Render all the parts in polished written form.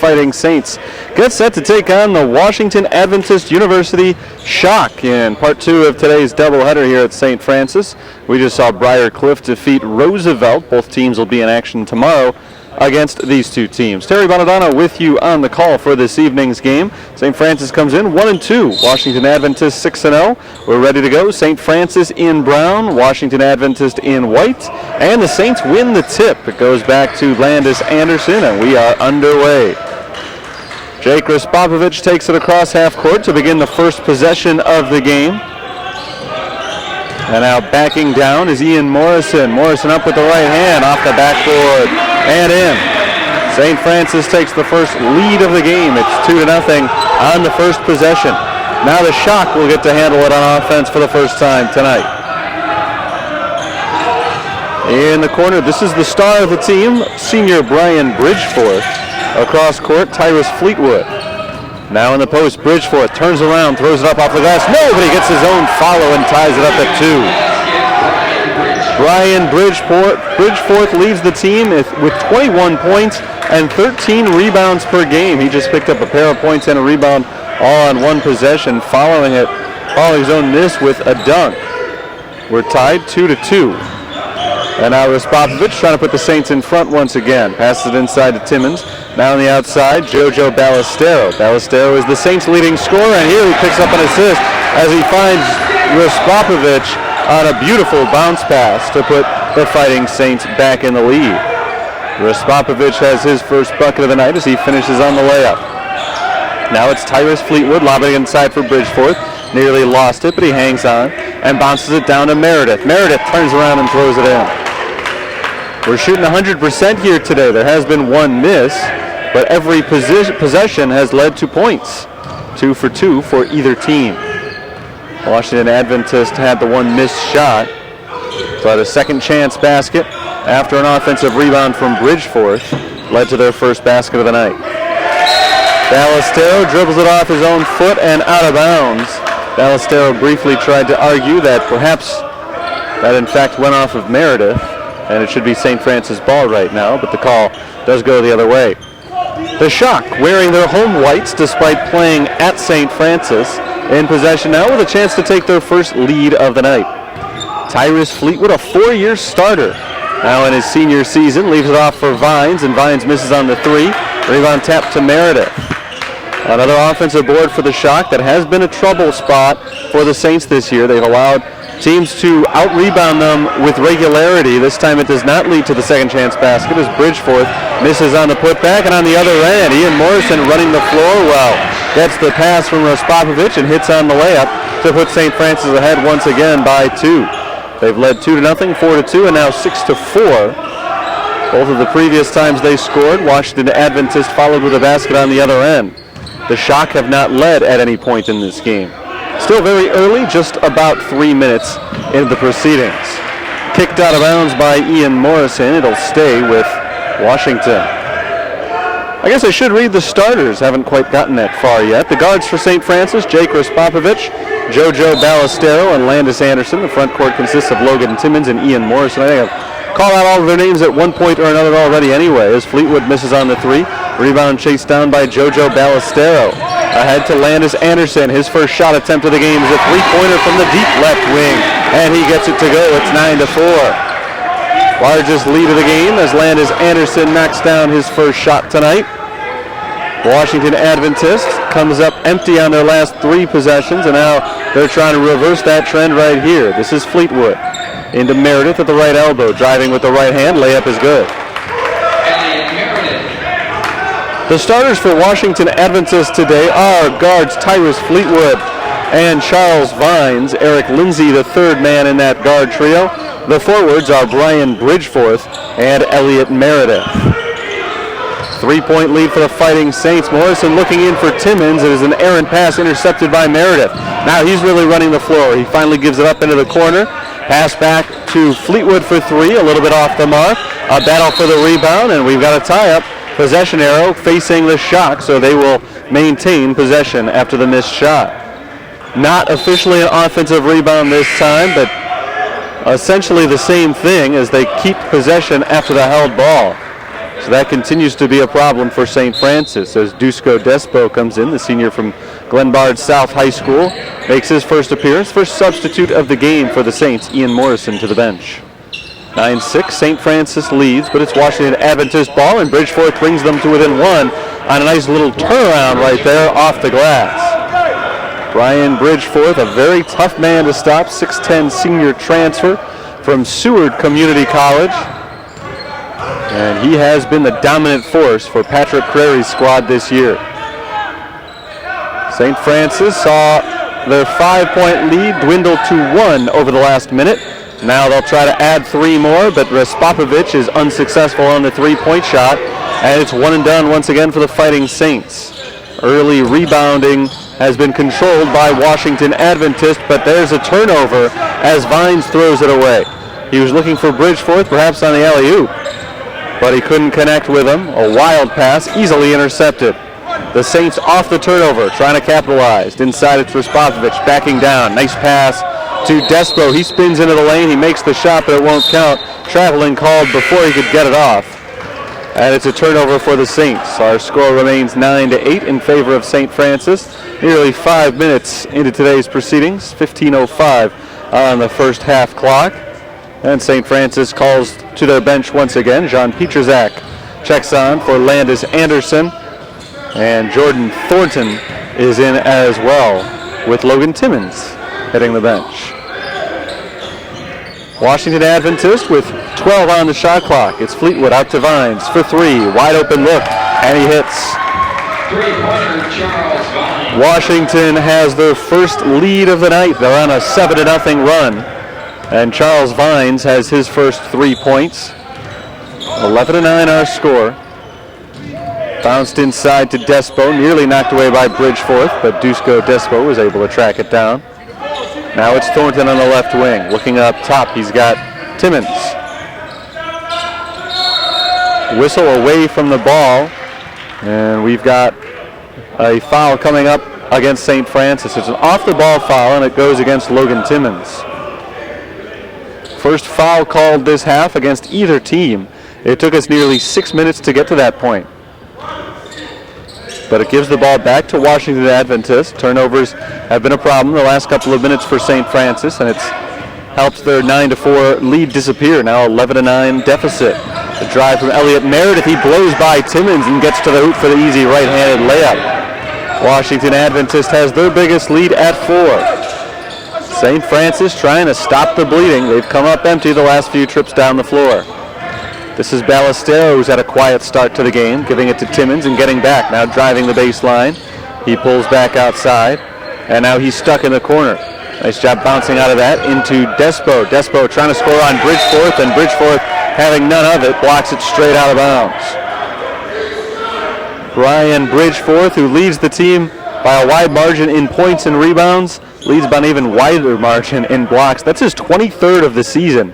Fighting Saints get set to take on the Washington Adventist University Shock in part 2 of today's doubleheader here at St. Francis. We just saw Briar Cliff defeat Roosevelt. Both teams will be in action tomorrow against these two teams. Terry Bonadonna with you on the call for this evening's game. St. Francis comes in 1-2. Washington Adventist 6-0. We're ready to go. St. Francis in brown, Washington Adventist in white, and the Saints win the tip. It goes back to Landis Anderson, and we are underway. Jake Raspopovich takes it across half court to begin the first possession of the game. And now backing down is Ian Morrison. Morrison up with the right hand off the backboard and in. St. Francis takes the first lead of the game. It's 2-0 on the first possession. Now the Shock will get to handle it on offense for the first time tonight. In the corner, this is the star of the team, senior Brian Bridgeforth. Across court, Tyrus Fleetwood. Now in the post, Bridgeforth turns around, throws it up off the glass. No, but he gets his own follow and ties it up at 2. Brian Bridgeforth leads the team with 21 points and 13 rebounds per game. He just picked up a pair of points and a rebound all on one possession, following his own miss with a dunk. We're tied 2-2. And now Raspopovich trying to put the Saints in front once again. Passes it inside to Timmons. Now on the outside, JoJo Ballestero. Ballestero is the Saints' leading scorer, and here he picks up an assist as he finds Raspopovich on a beautiful bounce pass to put the Fighting Saints back in the lead. Raspopovich has his first bucket of the night as he finishes on the layup. Now it's Tyrus Fleetwood lobbing inside for Bridgeforth. Nearly lost it, but he hangs on and bounces it down to Meredith. Meredith turns around and throws it in. We're shooting 100% here today. There has been one miss, but every possession has led to points. 2 for 2 for either team. Washington Adventist had the one missed shot, so had a second chance basket after an offensive rebound from Bridgeforth led to their first basket of the night. Ballestero dribbles it off his own foot and out of bounds. Ballestero briefly tried to argue that perhaps that in fact went off of Meredith, and it should be St. Francis ball right now, but the call does go the other way. The Shock wearing their home whites despite playing at St. Francis, in possession now with a chance to take their first lead of the night. Tyrus Fleetwood, a 4-year starter, now in his senior season, leaves it off for Vines, and Vines misses on the 3. Rebound tap to Meredith. Another offensive board for the Shock that has been a trouble spot for the Saints this year. They've allowed teams to out-rebound them with regularity. This time it does not lead to the second chance basket as Bridgeforth misses on the putback, and on the other end, Ian Morrison running the floor well. Gets the pass from Raspopovich and hits on the layup to put St. Francis ahead once again by 2. They've led 2-0, 4-2, and now 6-4. Both of the previous times they scored, Washington Adventist followed with a basket on the other end. The Shock have not led at any point in this game. Still very early, just about 3 minutes into the proceedings. Kicked out of bounds by Ian Morrison. It'll stay with Washington. I guess I should read the starters. Haven't quite gotten that far yet. The guards for St. Francis, Jake Raspopovich, JoJo Ballestero, and Landis Anderson. The front court consists of Logan Timmons and Ian Morrison. I think I've called out all of their names at one point or another already anyway, as Fleetwood misses on the 3. Rebound chased down by JoJo Ballestero. Ahead to Landis Anderson. His first shot attempt of the game is a three-pointer from the deep left wing, and he gets it to go. It's 9-4. Largest lead of the game as Landis Anderson knocks down his first shot tonight. Washington Adventist comes up empty on their last 3 possessions, and now they're trying to reverse that trend right here. This is Fleetwood into Meredith at the right elbow, driving with the right hand. Layup is good. The starters for Washington Adventist today are guards Tyrus Fleetwood and Charles Vines. Eric Lindsay, the third man in that guard trio. The forwards are Brian Bridgeforth and Elliot Meredith. 3-point lead for the Fighting Saints. Morrison looking in for Timmons. It is an errant pass intercepted by Meredith. Now he's really running the floor. He finally gives it up into the corner. Pass back to Fleetwood for 3, a little bit off the mark. A battle for the rebound, and we've got a tie-up. Possession arrow facing the Shock, so they will maintain possession after the missed shot. Not officially an offensive rebound this time, but essentially the same thing as they keep possession after the held ball. So that continues to be a problem for St. Francis as Dusko Despo comes in, the senior from Glenbard South High School, makes his first appearance. First substitute of the game for the Saints, Ian Morrison, to the bench. 9-6, St. Francis leads, but it's Washington Adventist ball, and Bridgeforth brings them to within one on a nice little turnaround right there off the glass. Brian Bridgeforth, a very tough man to stop, 6'10" senior transfer from Seward Community College. And he has been the dominant force for Patrick Crary's squad this year. St. Francis saw their 5-point lead dwindle to 1 over the last minute. Now they'll try to add 3 more, but Raspopovich is unsuccessful on the 3-point shot, and it's 1 and done once again for the Fighting Saints. Early rebounding has been controlled by Washington Adventist, but there's a turnover as Vines throws it away. He was looking for Bridgeforth, perhaps on the alley-oop, but he couldn't connect with him. A wild pass, easily intercepted. The Saints off the turnover, trying to capitalize. Inside it's Raspopovich, backing down. Nice pass to Despo. He spins into the lane. He makes the shot, but it won't count. Traveling called before he could get it off. And it's a turnover for the Saints. Our score remains 9-8 in favor of St. Francis. Nearly 5 minutes into today's proceedings. 15:05 on the first half clock. And St. Francis calls to their bench once again. John Pietrzak checks on for Landis Anderson. And Jordan Thornton is in as well, with Logan Timmons hitting the bench. Washington Adventist with 12 on the shot clock. It's Fleetwood out to Vines for 3. Wide open look, and he hits. Washington has their first lead of the night. They're on a 7-0 run. And Charles Vines has his first 3 points. 11-9 our score. Bounced inside to Despo, nearly knocked away by Bridgeforth, but Dusko Despo was able to track it down. Now it's Thornton on the left wing. Looking up top, he's got Timmons. Whistle away from the ball, and we've got a foul coming up against St. Francis. It's an off-the-ball foul, and it goes against Logan Timmons. First foul called this half against either team. It took us nearly 6 minutes to get to that point. But it gives the ball back to Washington Adventist. Turnovers have been a problem the last couple of minutes for St. Francis, and it's helped their 9-4 lead disappear. Now 11-9 deficit. The drive from Elliott Meredith. He blows by Timmons and gets to the hoop for the easy right-handed layup. Washington Adventist has their biggest lead at 4. St. Francis trying to stop the bleeding. They've come up empty the last few trips down the floor. This is Ballestero, who's had a quiet start to the game, giving it to Timmons and getting back. Now driving the baseline. He pulls back outside, and now he's stuck in the corner. Nice job bouncing out of that into Despo. Despo trying to score on Bridgeforth, and Bridgeforth, having none of it, blocks it straight out of bounds. Brian Bridgeforth, who leads the team by a wide margin in points and rebounds, leads by an even wider margin in blocks. That's his 23rd of the season,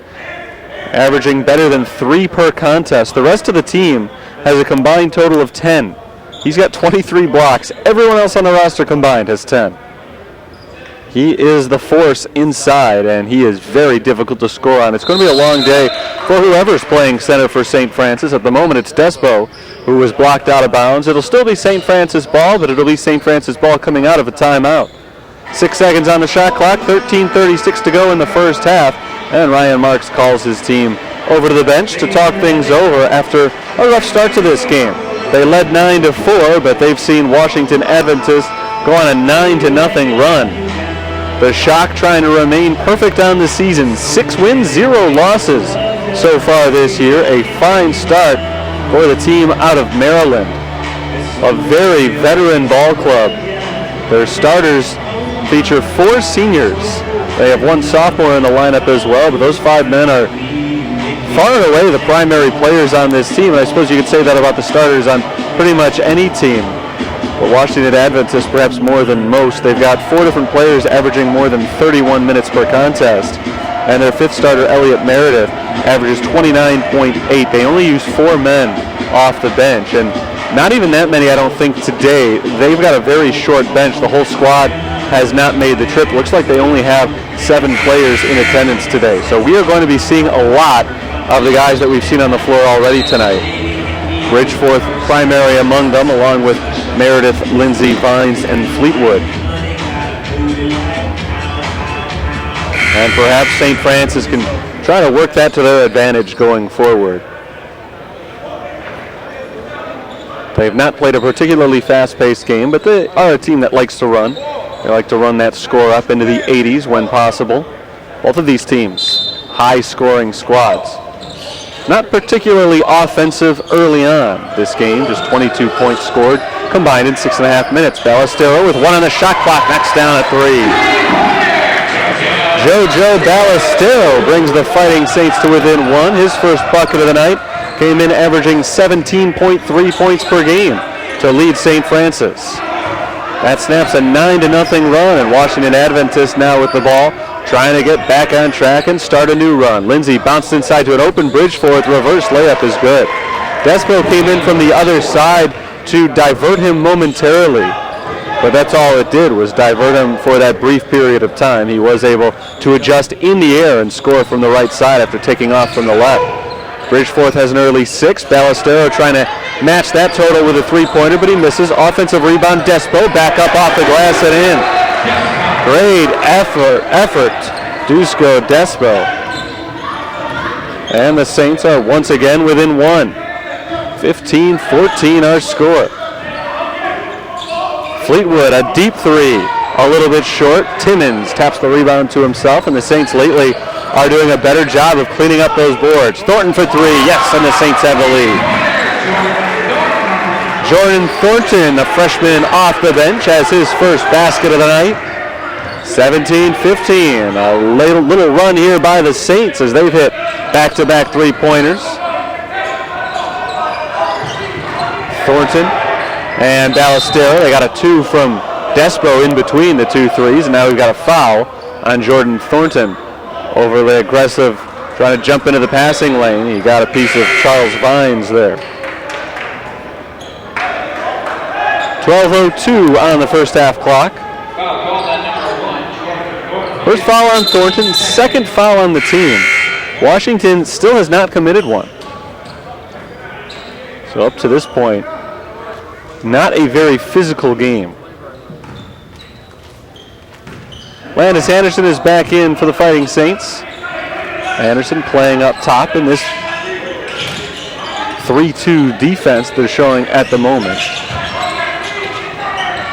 averaging better than 3 per contest. The rest of the team has a combined total of 10. He's got 23 blocks. Everyone else on the roster combined has 10. He is the force inside, and he is very difficult to score on. It's going to be a long day for whoever's playing center for St. Francis. At the moment, it's Despo, who was blocked out of bounds. It'll still be St. Francis ball, but it'll be St. Francis ball coming out of a timeout. 6 seconds on the shot clock, 13:36 to go in the first half. And Ryan Marks calls his team over to the bench to talk things over after a rough start to this game. They led 9-4, but they've seen Washington Adventist go on a 9-0 run. The Shock trying to remain perfect on the season. 6 wins, 0 losses so far this year. A fine start for the team out of Maryland. A very veteran ball club. Their starters feature 4 seniors. They have 1 sophomore in the lineup as well, but those 5 men are far and away the primary players on this team. And I suppose you could say that about the starters on pretty much any team. But Washington Adventist, perhaps more than most, they've got 4 different players averaging more than 31 minutes per contest. And their 5th starter, Elliott Meredith, averages 29.8. They only use 4 men off the bench, and not even that many, I don't think, today. They've got a very short bench. The whole squad has not made the trip. Looks like they only have 7 players in attendance today. So we are going to be seeing a lot of the guys that we've seen on the floor already tonight. Bridgeforth primary among them, along with Meredith, Lindsay, Vines, and Fleetwood. And perhaps St. Francis can try to work that to their advantage going forward. They have not played a particularly fast-paced game, but they are a team that likes to run. They like to run that score up into the 80s when possible. Both of these teams, high-scoring squads. Not particularly offensive early on this game, just 22 points scored, combined in 6.5 minutes. Ballestero with one on the shot clock, knocks down a three. JoJo Ballestero brings the Fighting Saints to within one. His first bucket of the night came in averaging 17.3 points per game to lead St. Francis. That snaps a 9-0 run, and Washington Adventist now with the ball, trying to get back on track and start a new run. Lindsay bounced inside to an open Bridgeforth. Reverse layup is good. Despo came in from the other side to divert him momentarily, but that's all it did, was divert him for that brief period of time. He was able to adjust in the air and score from the right side after taking off from the left. Bridgeforth has an early 6. Ballestero trying to match that total with a three-pointer, but he misses. Offensive rebound, Despo back up off the glass and in. Great effort, Dusko Despo. And the Saints are once again within one. 15-14 our score. Fleetwood, a deep three, a little bit short. Timmons taps the rebound to himself, and the Saints lately are doing a better job of cleaning up those boards. Thornton for three, yes, and the Saints have the lead. Jordan Thornton, the freshman off the bench, has his first basket of the night. 17-15, a little run here by the Saints as they've hit back-to-back three-pointers. Thornton and Ballestero, they got a two from Despo in between the two threes, and now we've got a foul on Jordan Thornton. Overly aggressive, trying to jump into the passing lane. He got a piece of Charles Vines there. 12:02 on the first half clock. First foul on Thornton, second foul on the team. Washington still has not committed one. So up to this point, not a very physical game. Landis Anderson is back in for the Fighting Saints. Anderson playing up top in this 3-2 defense they're showing at the moment.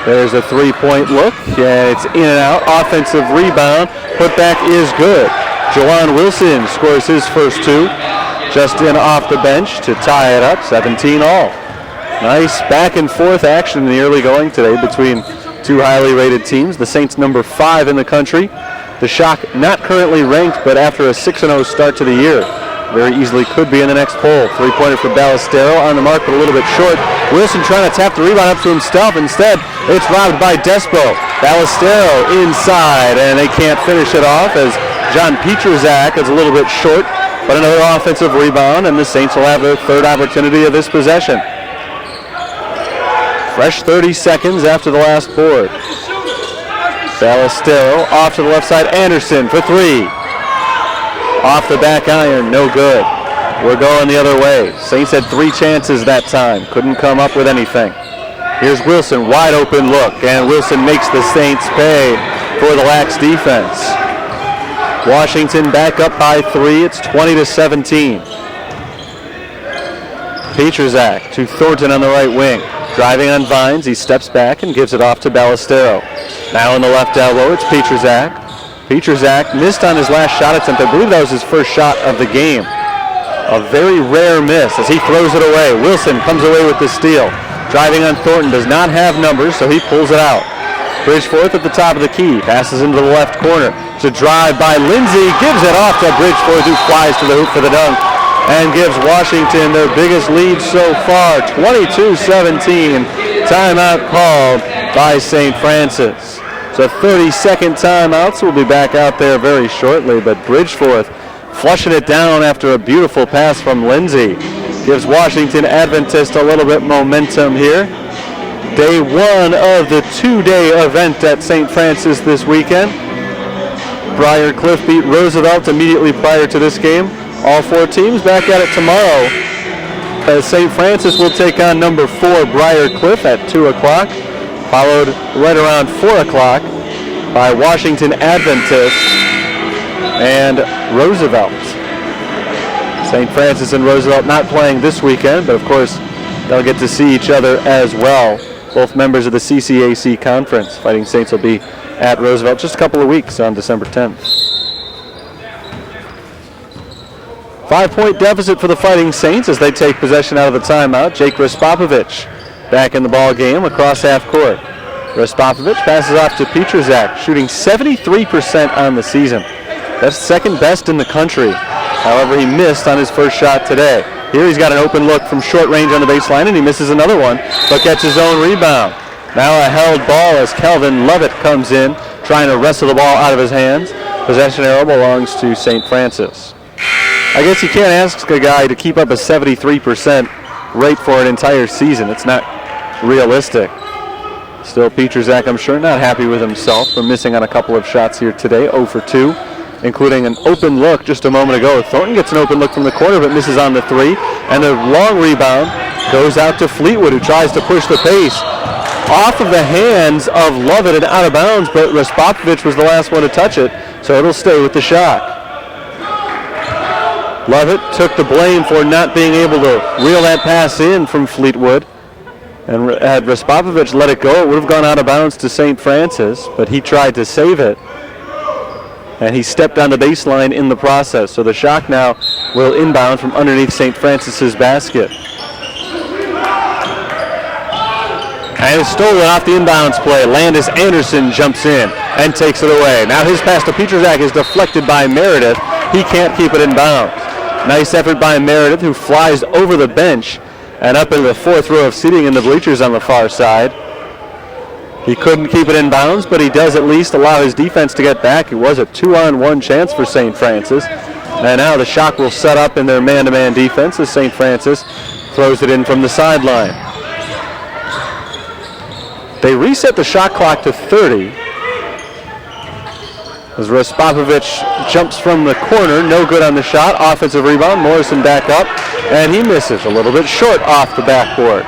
There's a three-point look, and it's in and out. Offensive rebound, putback is good. Jawan Wilson scores his first two, just in off the bench to tie it up, 17-all. Nice back and forth action in the early going today between two highly rated teams. The Saints number 5 in the country. The Shock not currently ranked, but after a 6-0 start to the year, very easily could be in the next poll. Three-pointer for Ballestero on the mark, but a little bit short. Wilson trying to tap the rebound up to himself. Instead, it's robbed by Despo. Ballestero inside, and they can't finish it off as John Pietrzak is a little bit short, but another offensive rebound, and the Saints will have their third opportunity of this possession. Fresh 30 seconds after the last board. Ballestero off to the left side. Anderson for three. Off the back iron, no good. We're going the other way. Saints had 3 chances that time. Couldn't come up with anything. Here's Wilson, wide open look, and Wilson makes the Saints pay for the lax defense. Washington back up by 3. It's 20-17. Pietrzak to Thornton on the right wing. Driving on Vines, he steps back and gives it off to Ballestero. Now in the left elbow, it's Pietrzak. Pietrzak missed on his last shot attempt. I believe that was his first shot of the game. A very rare miss as he throws it away. Wilson comes away with the steal. Driving on Thornton, does not have numbers, so he pulls it out. Bridgeforth at the top of the key, passes into the left corner. It's a drive by Lindsay, gives it off to Bridgeforth, who flies to the hoop for the dunk and gives Washington their biggest lead so far, 22-17. Timeout called by St. Francis. So 30-second timeout, so we'll be back out there very shortly, but Bridgeforth flushing it down after a beautiful pass from Lindsay. Gives Washington Adventist a little bit momentum here. Day 1 of the 2-day event at St. Francis this weekend. Briar Cliff beat Roosevelt immediately prior to this game. All 4 teams back at it tomorrow St. Francis will take on number 4 Briar Cliff at 2 o'clock, followed right around 4 o'clock by Washington Adventist and Roosevelt. St. Francis and Roosevelt not playing this weekend, but of course they'll get to see each other as well. Both members of the CCAC conference. Fighting Saints will be at Roosevelt just a couple of weeks on December 10th. 5-point deficit for the Fighting Saints as they take possession out of the timeout. Jake Respopovich back in the ball game across half court. Respopovich passes off to Petruzak, shooting 73% on the season. That's second best in the country. However, he missed on his first shot today. Here he's got an open look from short range on the baseline, and he misses another one, but gets his own rebound. Now a held ball as Kelvin Lovett comes in, trying to wrestle the ball out of his hands. Possession arrow belongs to St. Francis. I guess you can't ask a guy to keep up a 73% rate for an entire season. It's not realistic. Still, Petruzak, I'm sure, not happy with himself for missing on a couple of shots here today, 0 for 2. Including an open look just a moment ago. Thornton gets an open look from the corner but misses on the 3. And a long rebound goes out to Fleetwood, who tries to push the pace off of the hands of Lovett and out of bounds, but Respopovich was the last one to touch it, so it'll stay with the Shock. Lovett took the blame for not being able to reel that pass in from Fleetwood. And had Respopovich let it go, it would have gone out of bounds to St. Francis, but he tried to save it. And he stepped on the baseline in the process. So the Shock now will inbound from underneath St. Francis's basket. And it's stolen off the inbounds play. Landis Anderson jumps in and takes it away. Now his pass to Petruzak is deflected by Meredith. He can't keep it in bounds. Nice effort by Meredith, who flies over the bench and up into the 4th row of seating in the bleachers on the far side. He couldn't keep it in bounds, but he does at least allow his defense to get back. It was a 2-on-1 chance for St. Francis. And now the Shock will set up in their man-to-man defense as St. Francis throws it in from the sideline. They reset the shot clock to 30. As Respopovich jumps from the corner, no good on the shot. Offensive rebound, Morrison back up, and he misses a little bit short off the backboard.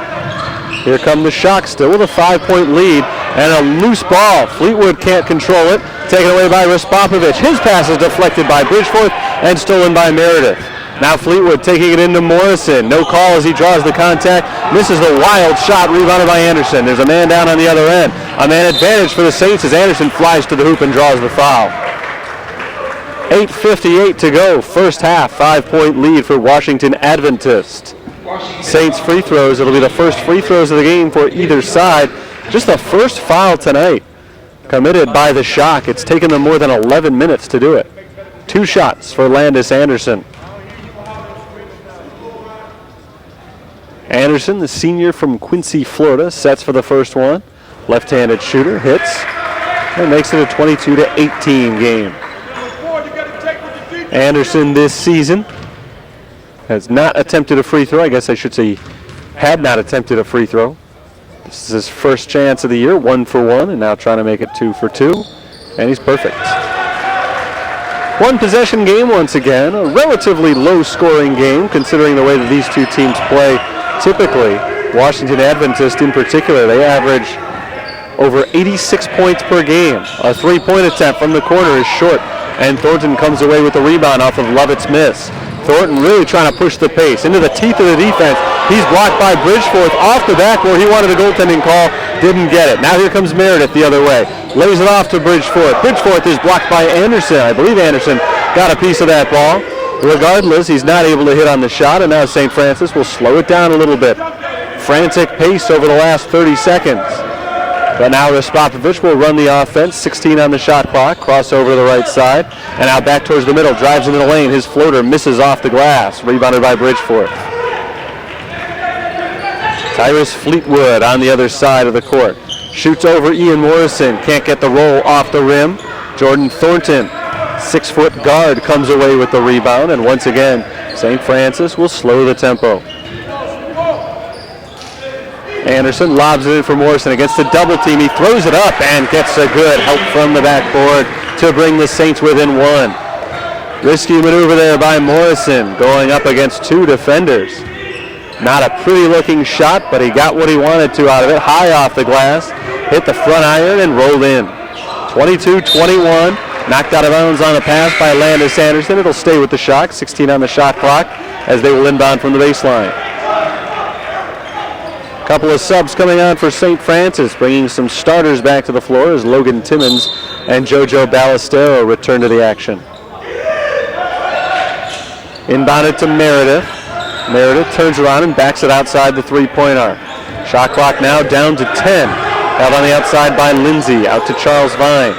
Here come the Shock still with a 5-point lead and a loose ball. Fleetwood can't control it. Taken away by Respopovich. His pass is deflected by Bridgeforth and stolen by Meredith. Now Fleetwood taking it into Morrison. No call as he draws the contact. Misses the wild shot, rebounded by Anderson. There's a man down on the other end. A man advantage for the Saints as Anderson flies to the hoop and draws the foul. 8:58 to go. First half, 5-point lead for Washington Adventist. Saints free throws. It'll be the first free throws of the game for either side. Just the first foul tonight committed by the Shock. It's taken them more than 11 minutes to do it. 2 shots for Landis Anderson. Anderson, the senior from Quincy, Florida, sets for the first one. Left-handed shooter, hits, and makes it a 22-18 game. Anderson this season has not attempted a free throw. I guess I should say had not attempted a free throw. This is his first chance of the year, 1 for 1, and now trying to make it 2 for 2, and he's perfect. One possession game once again, a relatively low-scoring game considering the way that these two teams play. Typically, Washington Adventist in particular, they average over 86 points per game. A 3-point attempt from the corner is short, and Thornton comes away with the rebound off of Lovett's miss. Thornton really trying to push the pace into the teeth of the defense. He's blocked by Bridgeforth off the back where he wanted a goaltending call, didn't get it. Now here comes Meredith the other way. Lays it off to Bridgeforth. Bridgeforth is blocked by Anderson. I believe Anderson got a piece of that ball. Regardless, he's not able to hit on the shot, and now St. Francis will slow it down a little bit. Frantic pace over the last 30 seconds. But now Respopovich will run the offense. 16 on the shot clock. Cross over to the right side. And now back towards the middle. Drives into the lane. His floater misses off the glass. Rebounded by Bridgeforth. Tyrus Fleetwood on the other side of the court. Shoots over Ian Morrison. Can't get the roll off the rim. Jordan Thornton, 6-foot guard, comes away with the rebound. And once again, St. Francis will slow the tempo. Anderson lobs it in for Morrison against the double team. He throws it up and gets a good help from the backboard to bring the Saints within 1. Risky maneuver there by Morrison, going up against 2 defenders. Not a pretty looking shot, but he got what he wanted to out of it. High off the glass, hit the front iron and rolled in. 22-21, knocked out of bounds on the pass by Landis Anderson. It'll stay with the Shock, 16 on the shot clock as they will inbound from the baseline. Couple of subs coming on for St. Francis, bringing some starters back to the floor as Logan Timmons and JoJo Ballestero return to the action. Inbounded to Meredith. Meredith turns around and backs it outside the three-point arc. Shot clock now down to 10. Held on the outside by Lindsay, out to Charles Vines.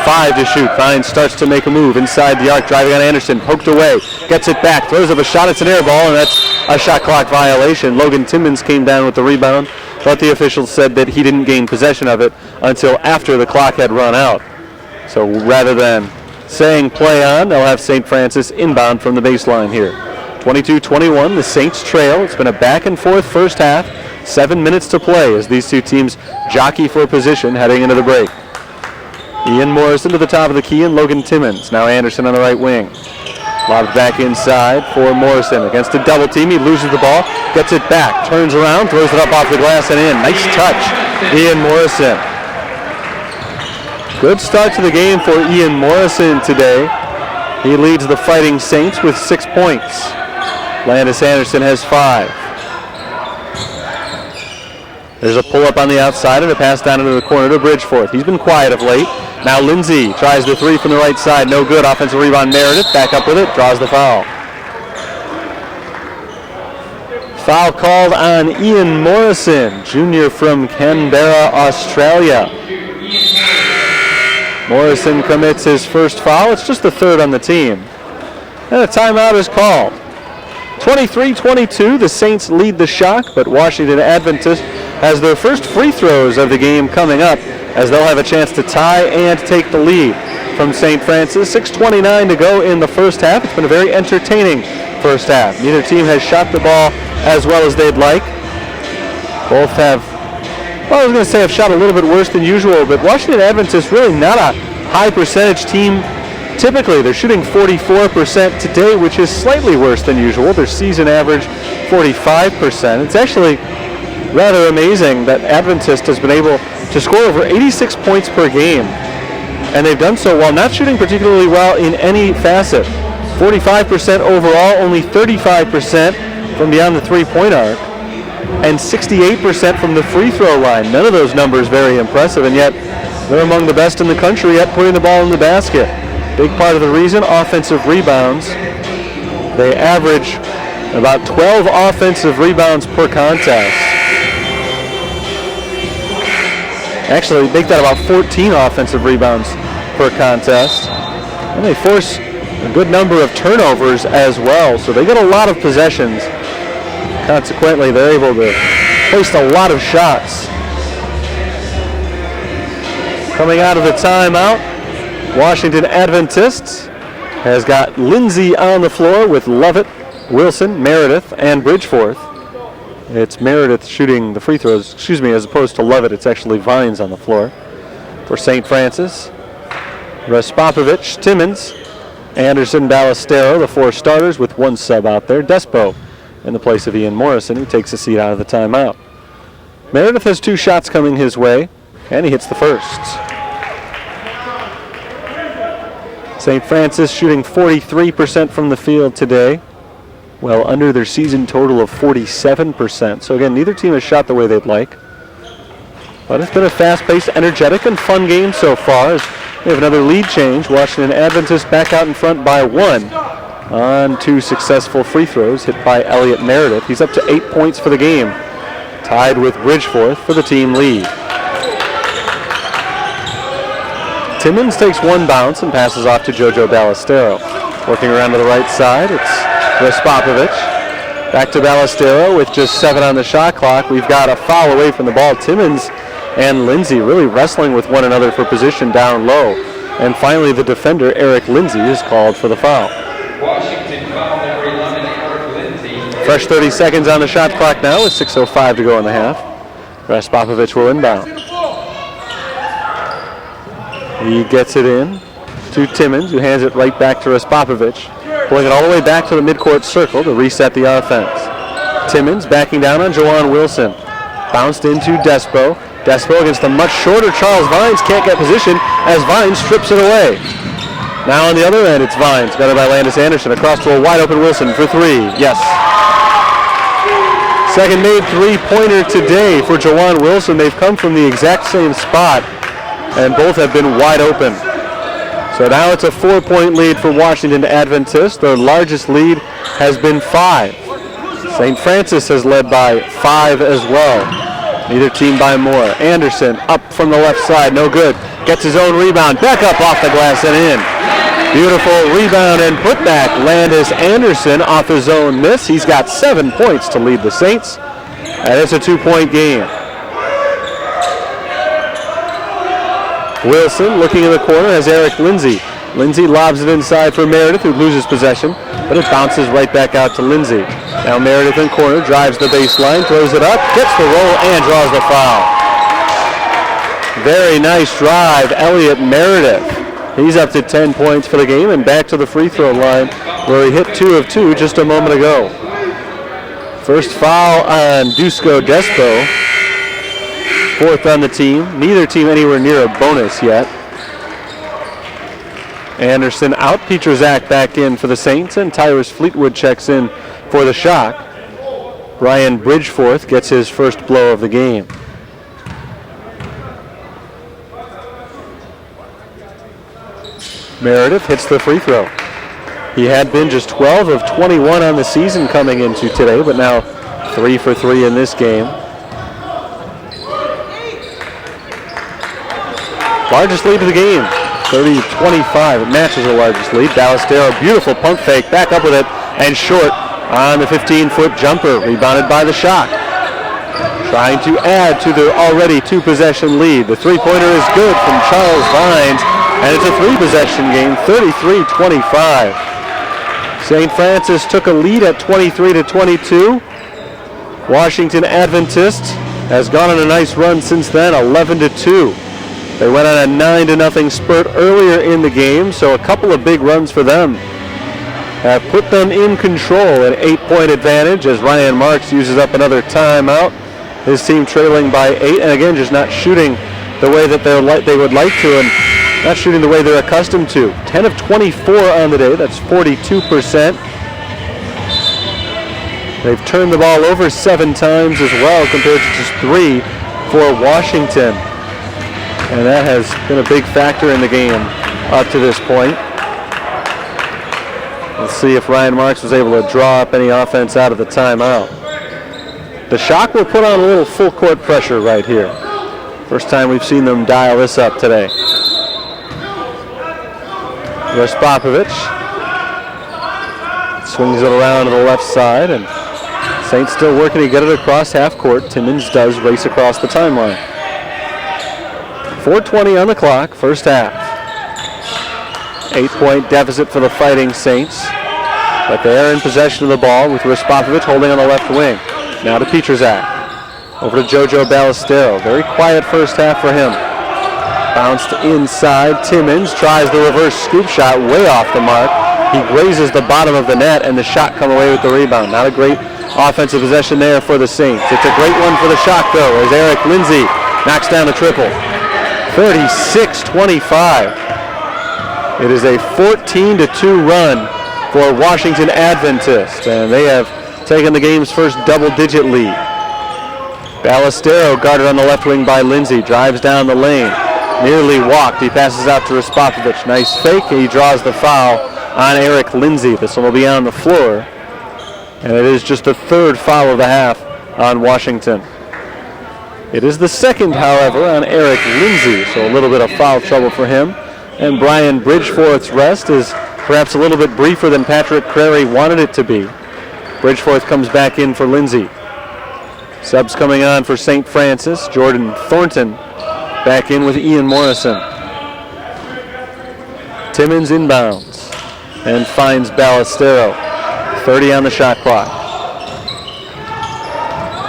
5 to shoot. Vines starts to make a move inside the arc, driving on Anderson, poked away, gets it back, throws up a shot, it's an air ball, and that's a shot clock violation. Logan Timmons came down with the rebound, but the officials said that he didn't gain possession of it until after the clock had run out. So rather than saying play on, they'll have St. Francis inbound from the baseline here. 22-21, the Saints trail. It's been a back and forth first half. 7 minutes to play as these two teams jockey for position heading into the break. Ian Morrison to the top of the key and Logan Timmons. Now Anderson on the right wing. Lobbed back inside for Morrison against a double team. He loses the ball, gets it back, turns around, throws it up off the glass and in. Nice touch, Ian Morrison. Good start to the game for Ian Morrison today. He leads the Fighting Saints with 6 points. Landis Anderson has 5. There's a pull-up on the outside and a pass down into the corner to Bridgeforth. He's been quiet of late. Now Lindsay tries the three from the right side. No good. Offensive rebound, Meredith. Back up with it. Draws the foul. Foul called on Ian Morrison, junior from Canberra, Australia. Morrison commits his first foul. It's just the third on the team. And a timeout is called. 23-22, the Saints lead the Shock, but Washington Adventist has their first free throws of the game coming up as they'll have a chance to tie and take the lead from St. Francis. 6:29 to go in the first half. It's been a very entertaining first half. Neither team has shot the ball as well as they'd like. Both have, well, I was going to say have shot a little bit worse than usual, but Washington Adventist really not a high percentage team. Typically, they're shooting 44% today, which is slightly worse than usual. Their season average, 45%. It's actually rather amazing that Adventist has been able to score over 86 points per game, and they've done so while not shooting particularly well in any facet. 45% overall, only 35% from beyond the three-point arc, and 68% from the free throw line. None of those numbers very impressive, and yet they're among the best in the country at putting the ball in the basket. Big part of the reason, offensive rebounds. They average about 12 offensive rebounds per contest. Actually, make that about 14 offensive rebounds per contest. And they force a good number of turnovers as well, so they get a lot of possessions. Consequently, they're able to place a lot of shots. Coming out of the timeout, Washington Adventist has got Lindsay on the floor with Lovett, Wilson, Meredith, and Bridgeforth. It's Meredith shooting the free throws, as opposed to Lovett. It's actually Vines on the floor for St. Francis. Respopovich, Timmons, Anderson, Ballestero, the 4 starters with 1 sub out there. Despo in the place of Ian Morrison, who takes a seat out of the timeout. Meredith has 2 shots coming his way, and he hits the first. St. Francis shooting 43% from the field today, well under their season total of 47%. So again, neither team has shot the way they'd like. But it's been a fast-paced, energetic, and fun game so far as we have another lead change. Washington Adventist back out in front by 1 on 2 successful free throws hit by Elliot Meredith. He's up to 8 points for the game, tied with Bridgeforth for the team lead. Timmons takes 1 bounce and passes off to JoJo Ballestero. Working around to the right side, it's Respopovich. Back to Ballestero with just 7 on the shot clock. We've got a foul away from the ball. Timmons and Lindsay really wrestling with one another for position down low. And finally, the defender, Eric Lindsay, is called for the foul. Washington foul number 11, Eric Lindsay. Fresh 30 seconds on the shot clock now with 6:05 to go in the half. Respopovich will inbound. He gets it in to Timmons, who hands it right back to Respopovich, pulling it all the way back to the midcourt circle to reset the offense. Timmons backing down on Jawan Wilson. Bounced into Despo. Despo against the much shorter Charles Vines. Can't get position as Vines strips it away. Now on the other end, it's Vines. Got it by Landis Anderson. Across to a wide open Wilson for three. Yes. Second made three-pointer today for Jawan Wilson. They've come from the exact same spot, and both have been wide open. So now it's a 4-point lead for Washington Adventist. Their largest lead has been 5. St. Francis has led by 5 as well. Neither team by more. Anderson up from the left side, no good. Gets his own rebound, back up off the glass and in. Beautiful rebound and putback. Landis Anderson off his own miss. He's got 7 points to lead the Saints, and it's a 2-point game. Wilson looking in the corner has Eric Lindsay. Lindsay lobs it inside for Meredith, who loses possession, but it bounces right back out to Lindsay. Now Meredith in corner, drives the baseline, throws it up, gets the roll, and draws the foul. Very nice drive, Elliot Meredith. He's up to 10 points for the game and back to the free throw line where he hit 2 of 2 just a moment ago. First foul on Dusko Despo. 4th on the team. Neither team anywhere near a bonus yet. Anderson out. Petrzak back in for the Saints, and Tyrus Fleetwood checks in for the Shock. Brian Bridgeforth gets his first blow of the game. Meredith hits the free throw. He had been just 12 of 21 on the season coming into today, but now 3 for 3 in this game. Largest lead of the game, 30-25. It matches the largest lead. Ballestero, beautiful pump fake, back up with it, and short on the 15-foot jumper, rebounded by the Shock. Trying to add to the already 2-possession lead. The three-pointer is good from Charles Vines, and it's a 3-possession game, 33-25. St. Francis took a lead at 23-22. Washington Adventist has gone on a nice run since then, 11-2. They went on a 9-0 spurt earlier in the game, so a couple of big runs for them have put them in control, an 8-point advantage as Ryan Marks uses up another timeout. His team trailing by 8, and again, just not shooting the way that they would like to, and not shooting the way they're accustomed to. 10 of 24 on the day, that's 42%. They've turned the ball over 7 times as well, compared to just 3 for Washington. And that has been a big factor in the game up to this point. Let's see if Ryan Marks was able to draw up any offense out of the timeout. The Shock will put on a little full court pressure right here. First time we've seen them dial this up today. Respopovich swings it around to the left side, and Saints still working to get it across half court. Timmons does race across the timeline. 4:20 on the clock, first half. 8-point deficit for the Fighting Saints, but they are in possession of the ball with Respopovich holding on the left wing. Now to Petrzak. Over to Jojo Ballestero. Very quiet first half for him. Bounced inside. Timmons tries the reverse scoop shot way off the mark. He grazes the bottom of the net, and the Shock come away with the rebound. Not a great offensive possession there for the Saints. It's a great one for the Shock, though, as Eric Lindsay knocks down the triple. 36-25. It is a 14-2 run for Washington Adventist, and they have taken the game's first double-digit lead. Ballestero guarded on the left wing by Lindsay, drives down the lane, nearly walked. He passes out to Respopovich. Nice fake. He draws the foul on Eric Lindsay. This one will be on the floor, and it is just the 3rd foul of the half on Washington. It is the 2nd, however, on Eric Lindsay, so a little bit of foul trouble for him. And Brian Bridgeforth's rest is perhaps a little bit briefer than Patrick Crary wanted it to be. Bridgeforth comes back in for Lindsay. Subs coming on for St. Francis. Jordan Thornton back in with Ian Morrison. Timmons inbounds and finds Ballestero. 30 on the shot clock.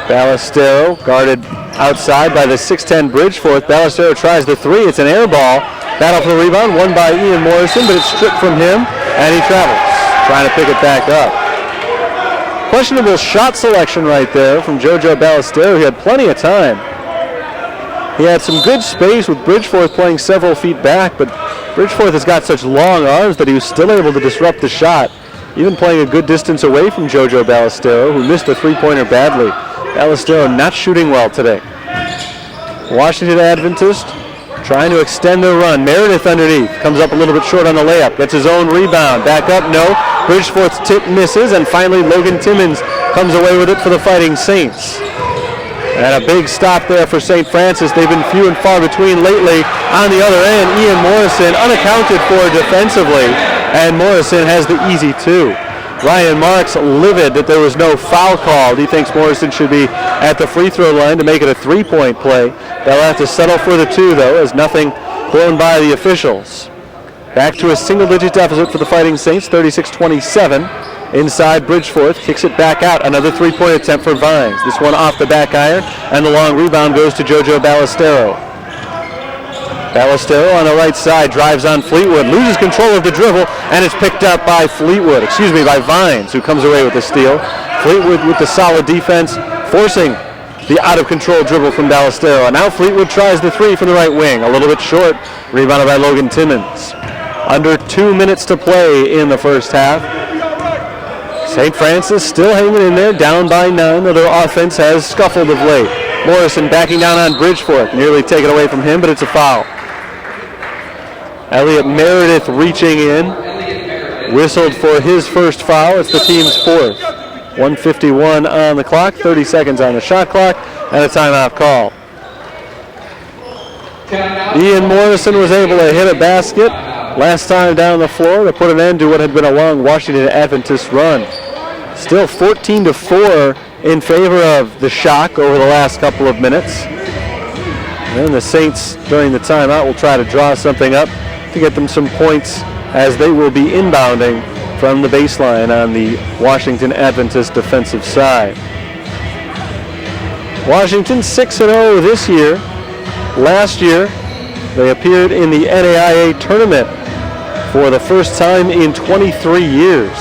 Ballestero guarded outside by the 6'10 Bridgeforth. Ballestero tries the 3. It's an air ball. Battle for the rebound, won by Ian Morrison, but it's stripped from him, and he travels, trying to pick it back up. Questionable shot selection right there from JoJo Ballesteros. He had plenty of time. He had some good space with Bridgeforth playing several feet back, but Bridgeforth has got such long arms that he was still able to disrupt the shot, even playing a good distance away from JoJo Ballesteros, who missed the three-pointer badly. Ballesteros not shooting well today. Washington Adventist trying to extend their run. Meredith underneath. Comes up a little bit short on the layup. Gets his own rebound. Back up, no. Bridgeforth's tip misses, and finally Logan Timmons comes away with it for the Fighting Saints. And a big stop there for St. Francis. They've been few and far between lately. On the other end, Ian Morrison unaccounted for defensively, and Morrison has the easy two. Ryan Marks livid that there was no foul called. He thinks Morrison should be at the free throw line to make it a three-point play. They'll have to settle for the two, though, as nothing blown by the officials. Back to a single-digit deficit for the Fighting Saints, 36-27. Inside, Bridgeforth kicks it back out. Another three-point attempt for Vines. This one off the back iron, and the long rebound goes to JoJo Ballesteros. Ballesteros on the right side drives on Fleetwood, loses control of the dribble, and it's picked up by by Vines, who comes away with the steal. Fleetwood with the solid defense, forcing the out-of-control dribble from Ballesteros. And now Fleetwood tries the three from the right wing, a little bit short, rebounded by Logan Timmons. Under 2 minutes to play in the first half. St. Francis still hanging in there, down by 9, though their offense has scuffled of late. Morrison backing down on Bridgeforth, nearly taken away from him, but it's a foul. Elliot Meredith reaching in, whistled for his first foul. It's the team's fourth. 1:51 on the clock, 30 seconds on the shot clock, and a timeout call. Ian Morrison was able to hit a basket last time down the floor to put an end to what had been a long Washington Adventist run. Still 14-4 in favor of the Shock over the last couple of minutes. And the Saints, during the timeout, will try to draw something up to get them some points as they will be inbounding from the baseline on the Washington Adventist defensive side. Washington 6-0 this year. Last year, they appeared in the NAIA tournament for the first time in 23 years.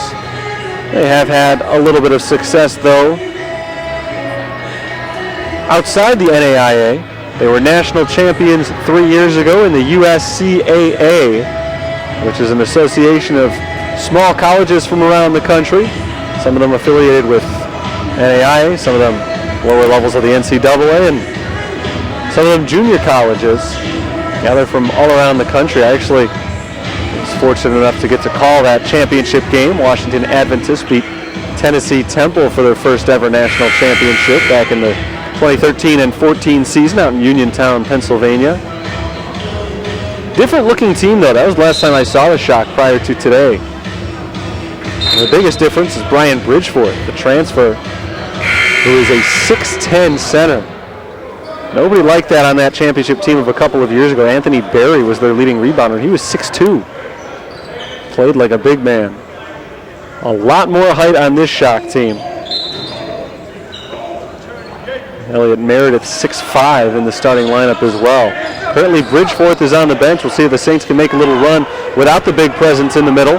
They have had a little bit of success, though. Outside the NAIA, they were national champions 3 years ago in the USCAA, which is an association of small colleges from around the country. Some of them affiliated with NAIA, some of them lower levels of the NCAA, and some of them junior colleges gathered from all around the country. I actually was fortunate enough to get to call that championship game. Washington Adventist beat Tennessee Temple for their first ever national championship back in the 2013 and 14 season out in Uniontown, Pennsylvania. Different looking team, though. That was the last time I saw the Shock prior to today. And the biggest difference is Brian Bridgeforth, the transfer, who is a 6'10 center. Nobody liked that on that championship team of a couple of years ago. Anthony Berry was their leading rebounder. He was 6'2". Played like a big man. A lot more height on this Shock team. Elliot Meredith 6'5" in the starting lineup as well. Currently Bridgeforth is on the bench. We'll see if the Saints can make a little run without the big presence in the middle.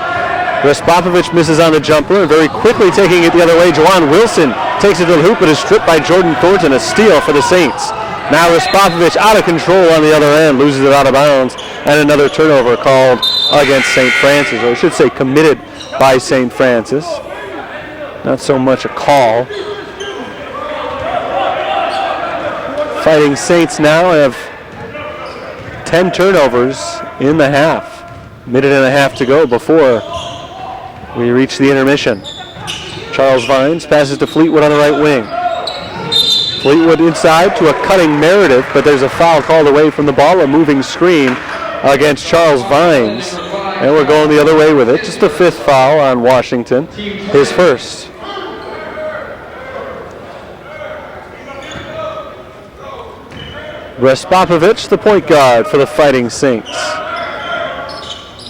Respopovich misses on the jumper, and very quickly taking it the other way, Juwan Wilson takes it to the hoop, but is stripped by Jordan Thornton. A steal for the Saints. Now Respopovich out of control on the other end, loses it out of bounds, and another turnover called against St. Francis, or I should say committed by St. Francis. Not so much a call. Fighting Saints now have 10 turnovers in the half. Minute and a half to go before we reach the intermission. Charles Vines passes to Fleetwood on the right wing. Fleetwood inside to a cutting Meredith, but there's a foul called away from the ball, a moving screen against Charles Vines. And we're going the other way with it. Just the fifth foul on Washington, his first. Respopovich, the point guard for the Fighting Saints.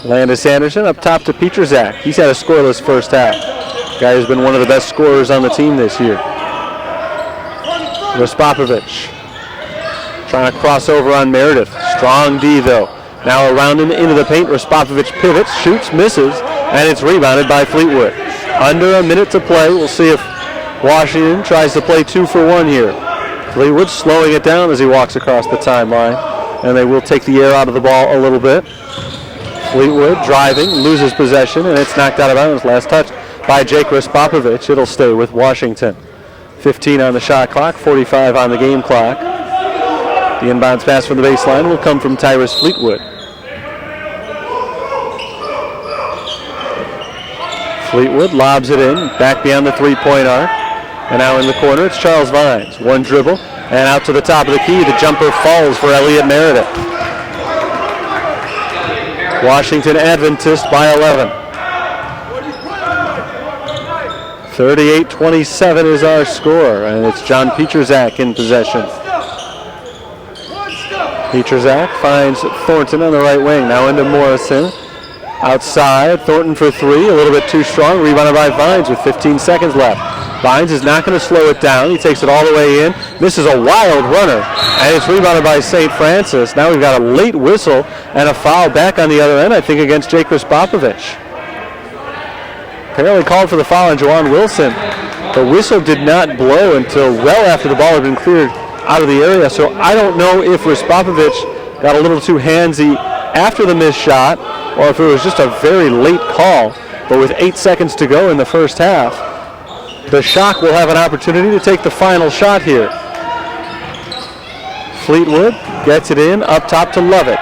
Landis Anderson up top to Pietrzak. He's had a scoreless first half. Guy who's been one of the best scorers on the team this year. Respopovich trying to cross over on Meredith. Strong D though. Now around him into the paint. Respopovich pivots, shoots, misses, and it's rebounded by Fleetwood. Under a minute to play. We'll see if Washington tries to play 2 for 1 here. Fleetwood slowing it down as he walks across the timeline, and they will take the air out of the ball a little bit. Fleetwood driving, loses possession, and it's knocked out of bounds. Last touch by Jake Respopovich. It'll stay with Washington. 15 on the shot clock, 45 on the game clock. The inbounds pass from the baseline will come from Tyrus Fleetwood. Fleetwood lobs it in, back beyond the three-point arc. And now in the corner, it's Charles Vines. One dribble, and out to the top of the key. The jumper falls for Elliott Meredith. Washington Adventist by 11. 38-27 is our score, and it's John Pietrzak in possession. Pietrzak finds Thornton on the right wing. Now into Morrison. Outside, Thornton for 3, a little bit too strong. Rebounded by Vines with 15 seconds left. Vines is not going to slow it down. He takes it all the way in. This is a wild runner, and it's rebounded by St. Francis. Now we've got a late whistle and a foul back on the other end, I think, against Jake Respopovich. Apparently called for the foul on Juwan Wilson. The whistle did not blow until well after the ball had been cleared out of the area, so I don't know if Respopovich got a little too handsy after the missed shot, or if it was just a very late call. But with 8 seconds to go in the first half, the Shock will have an opportunity to take the final shot here. Fleetwood gets it in, up top to Lovett.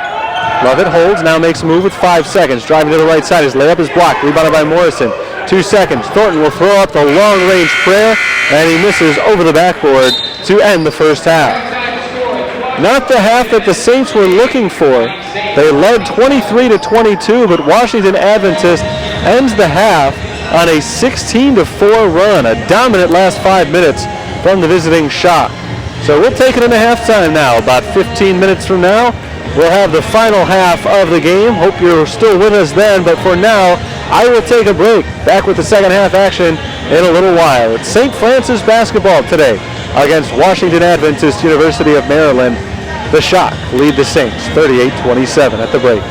Lovett holds, now makes a move with 5 seconds. Driving to the right side, his layup is blocked, rebounded by Morrison. 2 seconds, Thornton will throw up the long-range prayer, and he misses over the backboard to end the first half. Not the half that the Saints were looking for. They led 23-22, but Washington Adventist ends the half on a 16-4 run, a dominant last 5 minutes from the visiting Shock. So we'll take it into halftime now. About 15 minutes from now, we'll have the final half of the game. Hope you're still with us then, but for now, I will take a break. Back with the second half action in a little while. It's St. Francis basketball today against Washington Adventist University of Maryland. The Shock lead the Saints 38-27 at the break.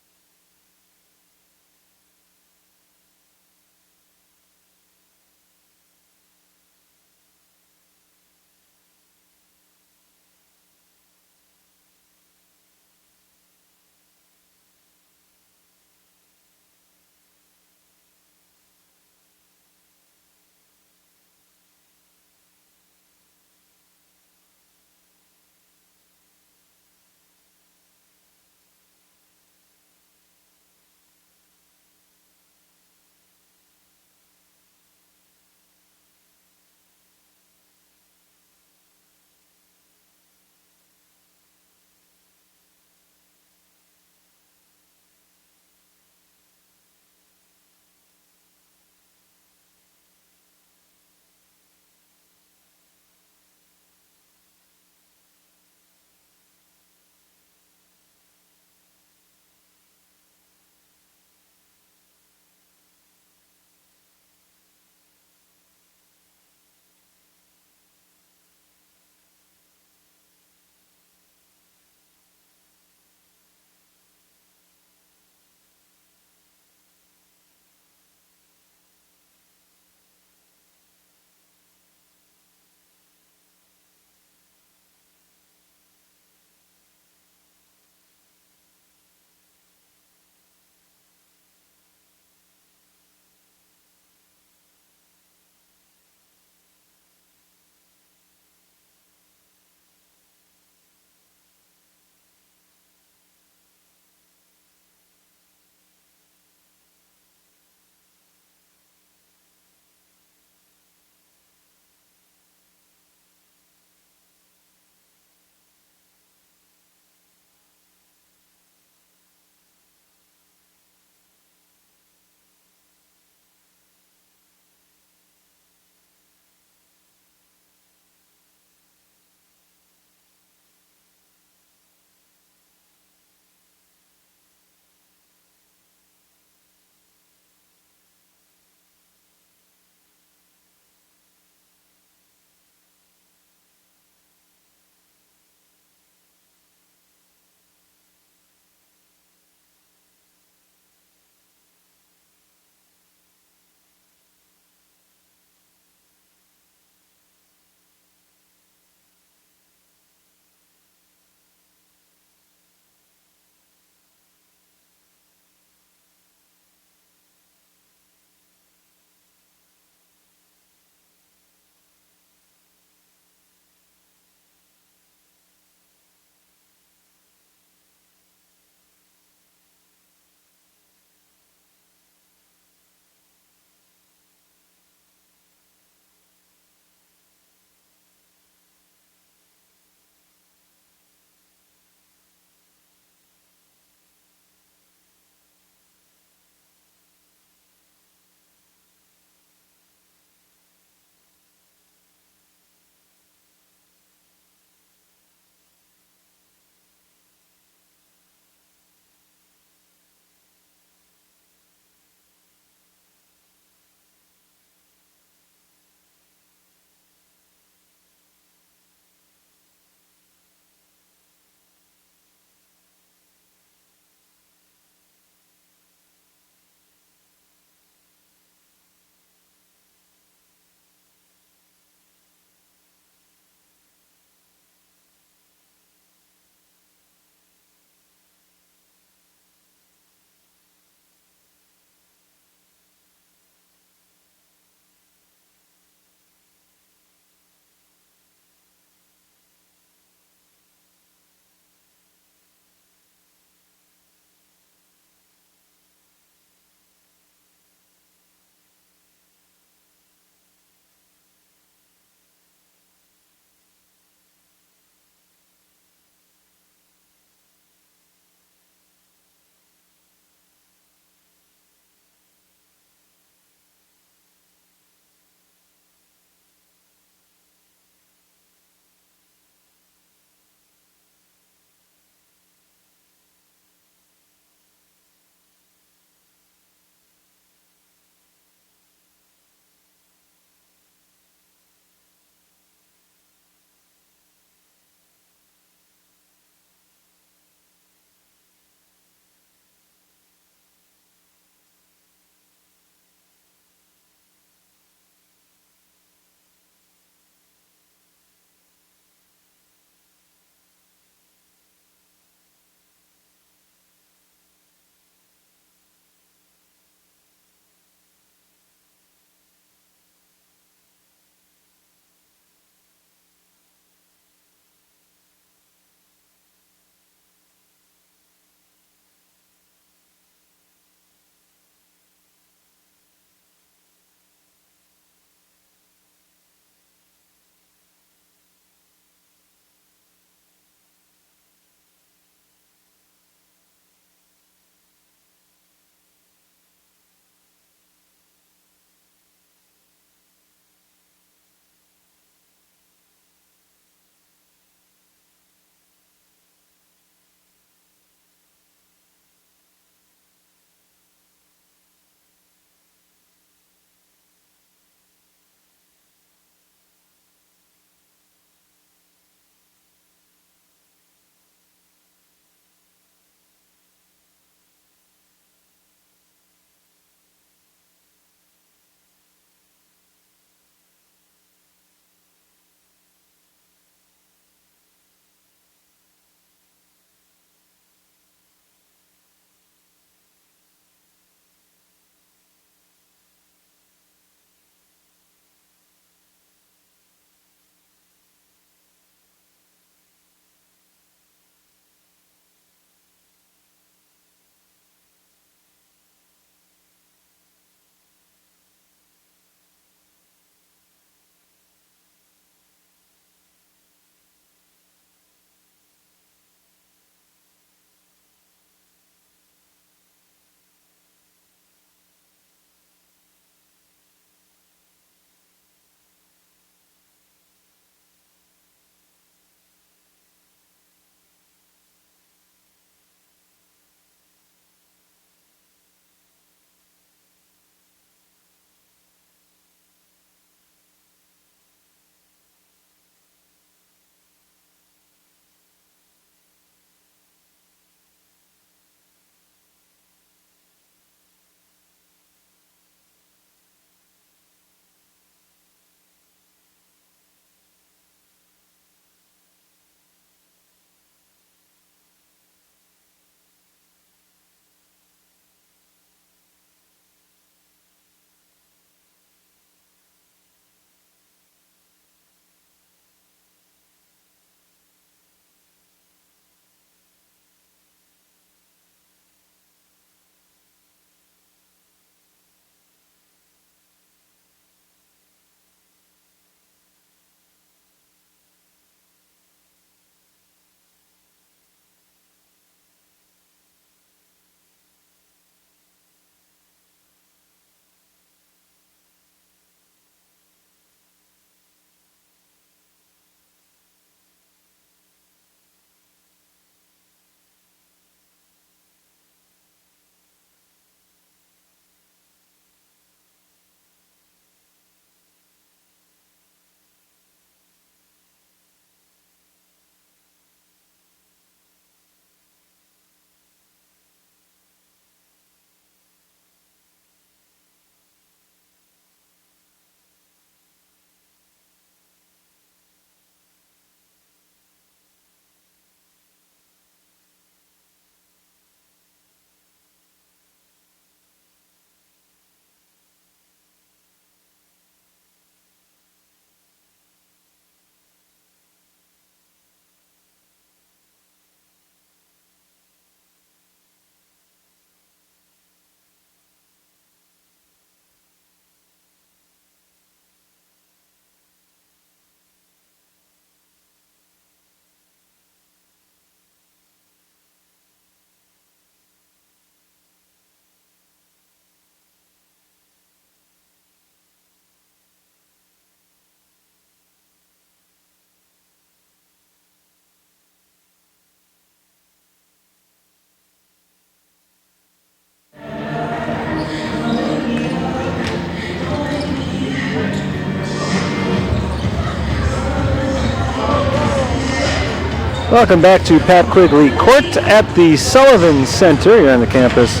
Welcome back to Pat Quigley Court at the Sullivan Center here on the campus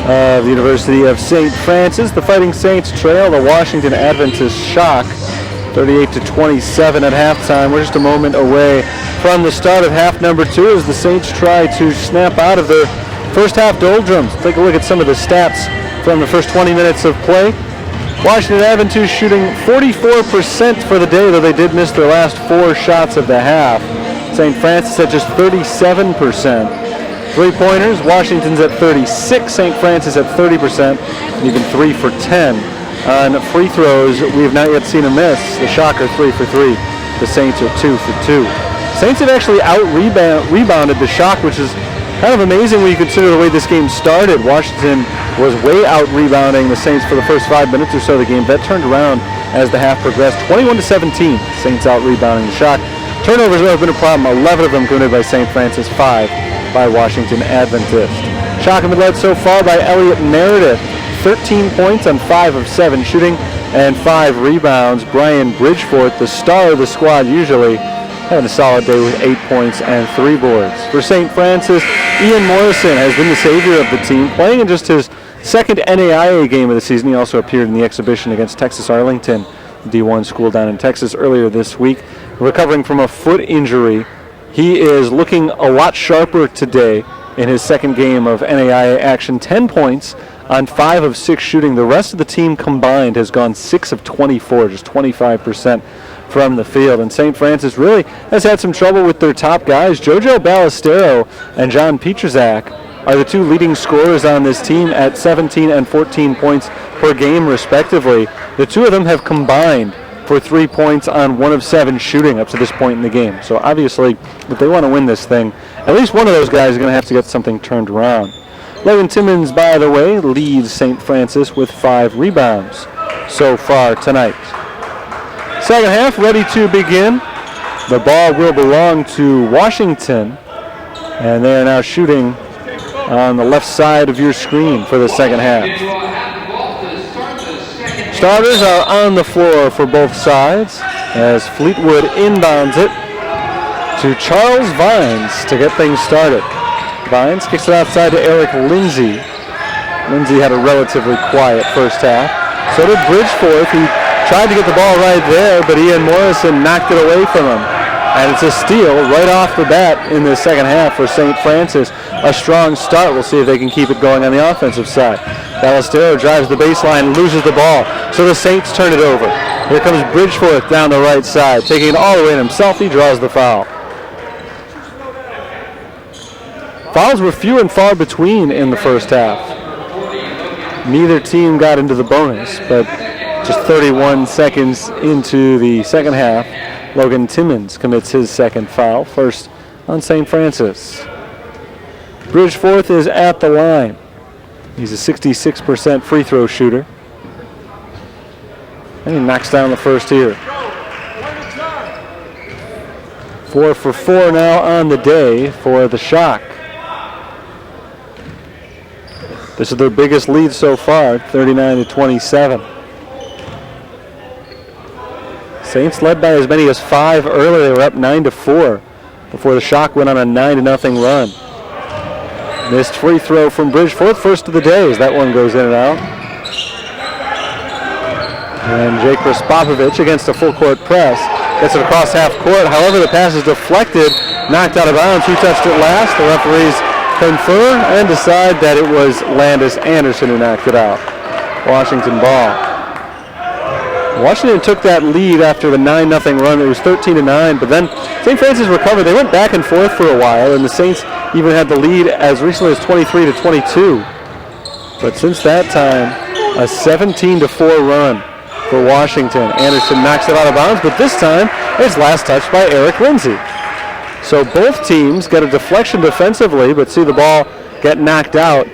of the University of St. Francis. The Fighting Saints trail the Washington Adventist Shock 38-27 at halftime. We're just a moment away from the start of half number 2 as the Saints try to snap out of their first half doldrums. Take a look at some of the stats from the first 20 minutes of play. Washington Adventist shooting 44% for the day, though they did miss their last 4 shots of the half. St. Francis at just 37%. Three-pointers, Washington's at 36, St. Francis at 30%, and even 3 for 10. On free throws, we have not yet seen a miss. The Shock are 3 for 3. The Saints are 2 for 2. Saints have actually out-rebounded the Shock, which is kind of amazing when you consider the way this game started. Washington was way out-rebounding the Saints for the first 5 minutes or so of the game. That turned around as the half progressed. 21-17, Saints out-rebounding the Shock. Turnovers have been a problem. 11 of them committed by St. Francis, 5 by Washington Adventist. Shock have been led so far by Elliott Meredith. 13 points on 5 of 7 shooting and 5 rebounds. Brian Bridgeforth, the star of the squad usually, having a solid day with 8 points and 3 boards. For St. Francis, Ian Morrison has been the savior of the team, playing in just his second NAIA game of the season. He also appeared in the exhibition against Texas Arlington, D1 school down in Texas earlier this week. Recovering from a foot injury, he is looking a lot sharper today in his second game of NAIA action. 10 points on 5 of 6 shooting. The rest of the team combined has gone 6 of 24, just 25% from the field. And St. Francis really has had some trouble with their top guys. Jojo Ballestero and John Pietrzak are the 2 leading scorers on this team at 17 and 14 points per game, respectively. The 2 of them have combined for 3 points on 1 of 7 shooting up to this point in the game. So obviously, if they want to win this thing, at least one of those guys is going to have to get something turned around. Logan Timmons, by the way, leads St. Francis with 5 rebounds so far tonight. Second half ready to begin. The ball will belong to Washington, and they are now shooting on the left side of your screen for the second half. Starters are on the floor for both sides as Fleetwood inbounds it to Charles Vines to get things started. Vines kicks it outside to Eric Lindsay. Lindsay had a relatively quiet first half. So did Bridgeforth. He tried to get the ball right there, but Ian Morrison knocked it away from him. And it's a steal right off the bat in the second half for St. Francis. A strong start. We'll see if they can keep it going on the offensive side. Ballestero drives the baseline, loses the ball, so the Saints turn it over. Here comes Bridgeforth down the right side, taking it all the way in himself. He draws the foul. Fouls were few and far between in the first half. Neither team got into the bonus, but just 31 seconds into the second half, Logan Timmons commits his second foul, first on St. Francis. Bridgeforth is at the line. He's a 66% free throw shooter. And he knocks down the first here. 4 for 4 now on the day for the Shock. This is their biggest lead so far, 39-27. Saints led by as many as 5 earlier. They were up 9-4 before the Shock went on a 9-0 run. Missed free throw from Bridgeforth, first of the day as that one goes in and out. And Jake Raspopovich against a full court press. Gets it across half court. However, the pass is deflected, knocked out of bounds. Who touched it last? The referees confer and decide that it was Landis Anderson who knocked it out. Washington ball. Washington took that lead after the 9-0 run. It was 13-9, but then St. Francis recovered. They went back and forth for a while, and the Saints even had the lead as recently as 23-22. But since that time, a 17-4 run for Washington. Anderson knocks it out of bounds, but this time it's last touched by Eric Lindsay. So both teams get a deflection defensively, but see the ball get knocked out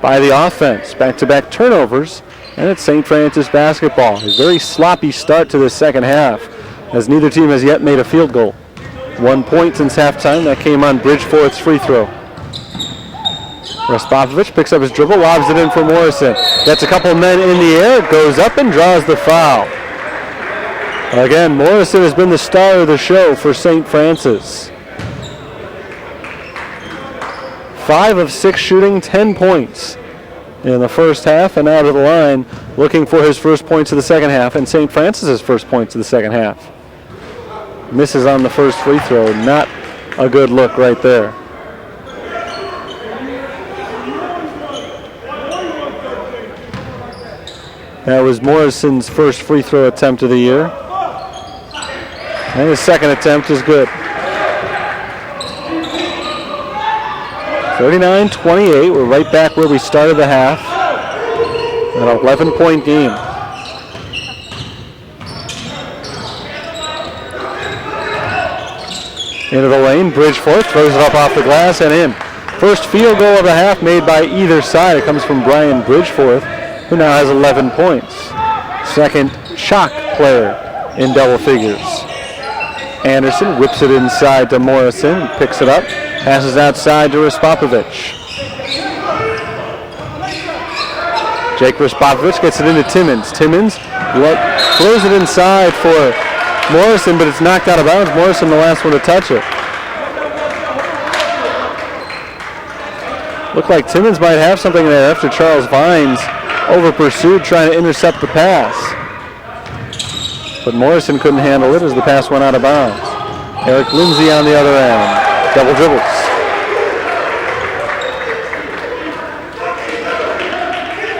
by the offense. Back-to-back turnovers, and it's St. Francis basketball. A very sloppy start to this second half, as neither team has yet made a field goal. 1 point since halftime. That came on Bridgeforth's free throw. Raspopovich picks up his dribble, lobs it in for Morrison. Gets a couple men in the air, goes up and draws the foul. Again, Morrison has been the star of the show for St. Francis. 5 of 6 shooting, 10 points in the first half, and out of the line looking for his first points of the second half, and St. Francis's first points of the second half. Misses on the first free throw. Not a good look right there. That was Morrison's first free throw attempt of the year. And his second attempt is good. 39-28. We're right back where we started the half. An 11-point game. Into the lane. Bridgeforth throws it up off the glass and in. First field goal of the half made by either side. It comes from Brian Bridgeforth, who now has 11 points. Second shock player in double figures. Anderson whips it inside to Morrison, picks it up, passes outside to Respopovich. Jake Respopovich gets it into Timmons. Timmons throws it inside for Morrison, but it's knocked out of bounds. Morrison, the last one to touch it. Looked like Timmons might have something there after Charles Vines over-pursued trying to intercept the pass. But Morrison couldn't handle it as the pass went out of bounds. Eric Lindsay on the other end. Double dribbles.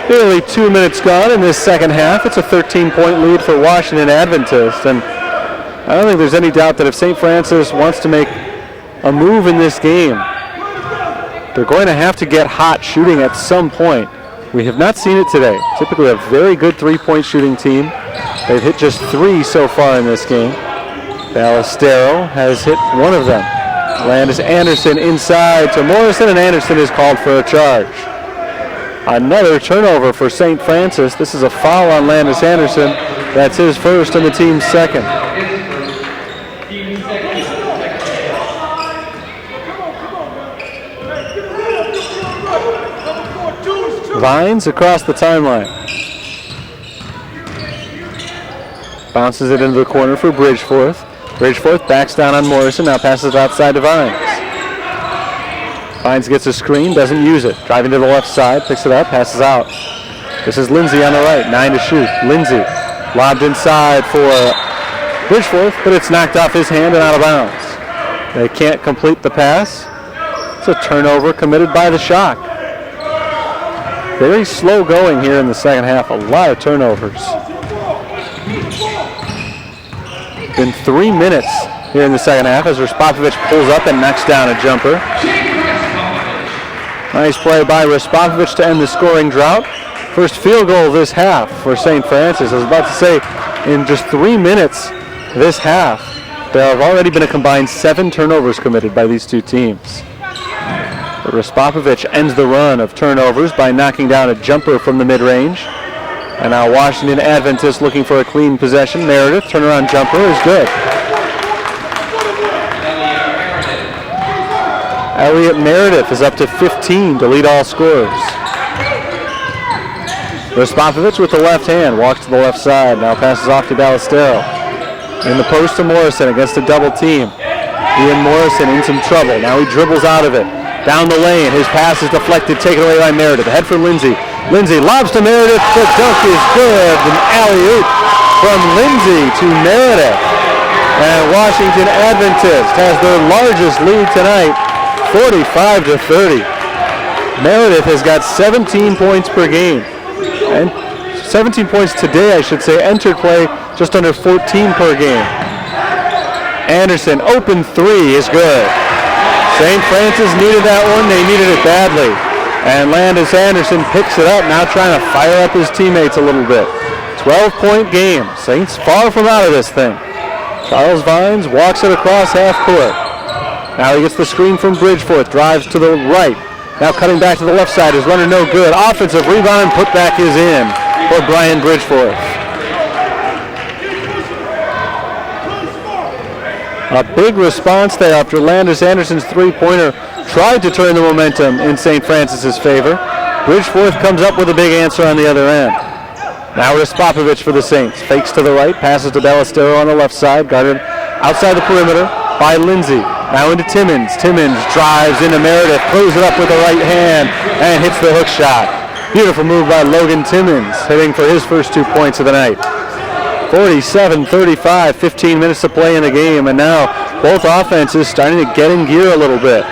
Nearly 2 minutes gone in this second half. It's a 13-point lead for Washington Adventist. And I don't think there's any doubt that if St. Francis wants to make a move in this game, they're going to have to get hot shooting at some point. We have not seen it today. Typically a very good three-point shooting team. They've hit just 3 so far in this game. Ballestero has hit 1 of them. Landis Anderson inside to Morrison, and Anderson is called for a charge. Another turnover for St. Francis. This is a foul on Landis Anderson. That's his first and the team's second. Vines across the timeline. Bounces it into the corner for Bridgeforth. Bridgeforth backs down on Morrison, now passes outside to Vines. Vines gets a screen, doesn't use it. Driving to the left side, picks it up, passes out. This is Lindsay on the right, 9 to shoot. Lindsay lobbed inside for Bridgeforth, but it's knocked off his hand and out of bounds. They can't complete the pass. It's a turnover committed by the Shock. Very slow going here in the second half. A lot of turnovers. Been 3 minutes here in the second half as Respopovich pulls up and knocks down a jumper. Nice play by Respopovich to end the scoring drought. First field goal of this half for St. Francis. I was about to say, in just 3 minutes this half, there have already been a combined 7 turnovers committed by these two teams. But Respopovich ends the run of turnovers by knocking down a jumper from the mid-range. And now Washington Adventist looking for a clean possession. Meredith, turnaround jumper is good. Elliott Meredith is up to 15 to lead all scorers. Respopovich with the left hand, walks to the left side, now passes off to Ballestero. In the post to Morrison against a double team. Ian Morrison in some trouble, now he dribbles out of it. Down the lane, his pass is deflected, taken away by Meredith. Ahead for Lindsay. Lindsay lobs to Meredith, the dunk is good. An alley-oop from Lindsay to Meredith. And Washington Adventist has their largest lead tonight, 45-30. Meredith has got 17 points per game. And 17 points today, I should say. Entered play just under 14 per game. Anderson, open 3 is good. St. Francis needed that one. They needed it badly. And Landis Anderson picks it up, now trying to fire up his teammates a little bit. 12-point game. Saints far from out of this thing. Charles Vines walks it across half court. Now he gets the screen from Bridgeforth, drives to the right. Now cutting back to the left side, his runner no good. Offensive rebound, put back is in for Brian Bridgeforth. A big response there after Landis Anderson's three-pointer tried to turn the momentum in St. Francis's favor. Bridgeforth comes up with a big answer on the other end. Now Respopovich for the Saints. Fakes to the right, passes to Ballestero on the left side, guarded outside the perimeter by Lindsay. Now into Timmons. Timmons drives into Meredith, closes it up with the right hand, and hits the hook shot. Beautiful move by Logan Timmons, hitting for his first 2 points of the night. 47-35, 15 minutes to play in the game, and now both offenses starting to get in gear a little bit.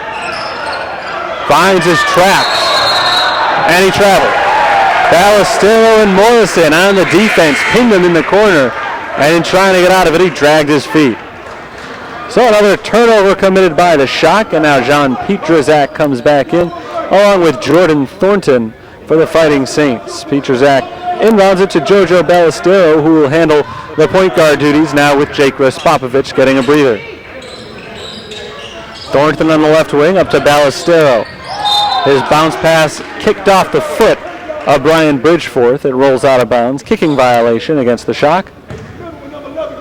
Finds his traps, and he traveled. Ballestero and Morrison on the defense, pinned him in the corner, and in trying to get out of it, he dragged his feet. So another turnover committed by the Shock, and now Jean Pietrzak comes back in, along with Jordan Thornton for the Fighting Saints. Pietrzak inbounds it to Jojo Ballestero, who will handle the point guard duties now with Jake Raspopovich getting a breather. Thornton on the left wing up to Ballestero. His bounce pass kicked off the foot of Brian Bridgeforth. It rolls out of bounds. Kicking violation against the Shock.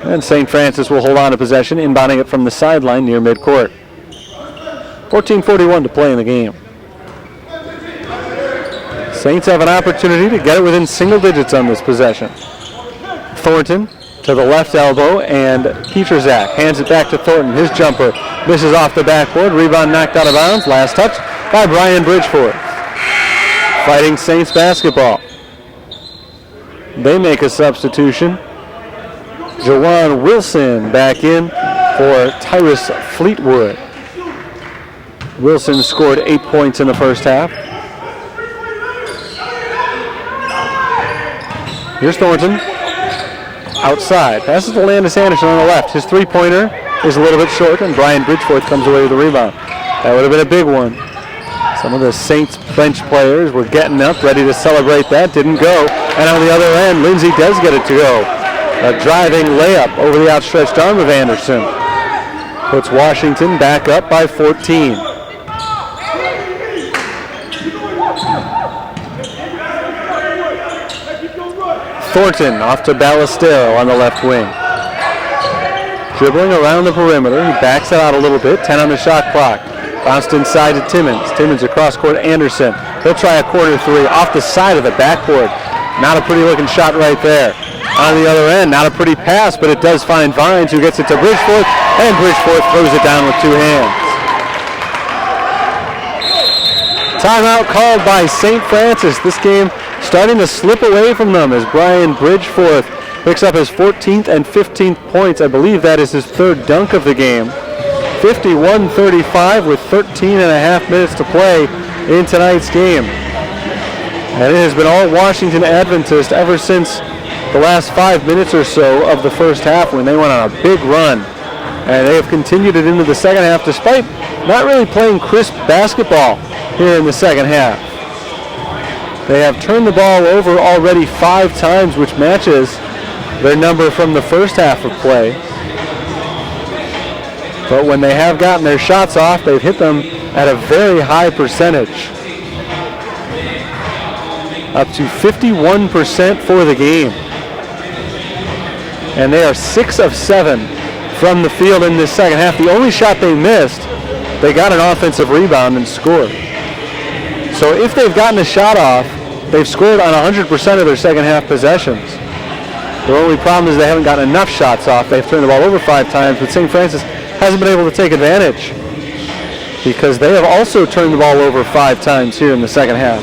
And St. Francis will hold on to possession, inbounding it from the sideline near midcourt. 14:41 to play in the game. Saints have an opportunity to get it within single digits on this possession. Thornton to the left elbow, and Pietrzak hands it back to Thornton. His jumper misses off the backboard. Rebound knocked out of bounds. Last touch by Brian Bridgeforth. Fighting Saints basketball. They make a substitution. Jawan Wilson back in for Tyrus Fleetwood. Wilson scored 8 points in the first half. Here's Thornton. Outside. Passes to Landis Anderson on the left. His three-pointer is a little bit short, and Brian Bridgeforth comes away with the rebound. That would have been a big one. Some of the Saints bench players were getting up, ready to celebrate that. Didn't go. And on the other end, Lindsay does get it to go. A driving layup over the outstretched arm of Anderson. Puts Washington back up by 14. Thornton off to Ballestero on the left wing. Dribbling around the perimeter. He backs it out a little bit. 10 on the shot clock. Bounced inside to Timmons. Timmons across court. Anderson. He'll try a corner three off the side of the backboard. Not a pretty looking shot right there. On the other end, not a pretty pass, but it does find Vines, who gets it to Bridgeforth, and Bridgeforth throws it down with 2 hands. Timeout called by St. Francis. This game starting to slip away from them as Brian Bridgeforth picks up his 14th and 15th points. I believe that is his third dunk of the game. 51-35 with 13 and a half minutes to play in tonight's game. And it has been all Washington Adventist ever since the last 5 minutes or so of the first half when they went on a big run. And they have continued it into the second half despite not really playing crisp basketball here in the second half. They have turned the ball over already 5 times, which matches their number from the first half of play. But when they have gotten their shots off, they've hit them at a very high percentage. Up to 51% for the game. And they are 6 of 7 from the field in this second half. The only shot they missed, they got an offensive rebound and scored. So if they've gotten a shot off, they've scored on 100% of their second half possessions. Their only problem is they haven't gotten enough shots off. They've turned the ball over 5 times, but St. Francis hasn't been able to take advantage because they have also turned the ball over 5 times here in the second half.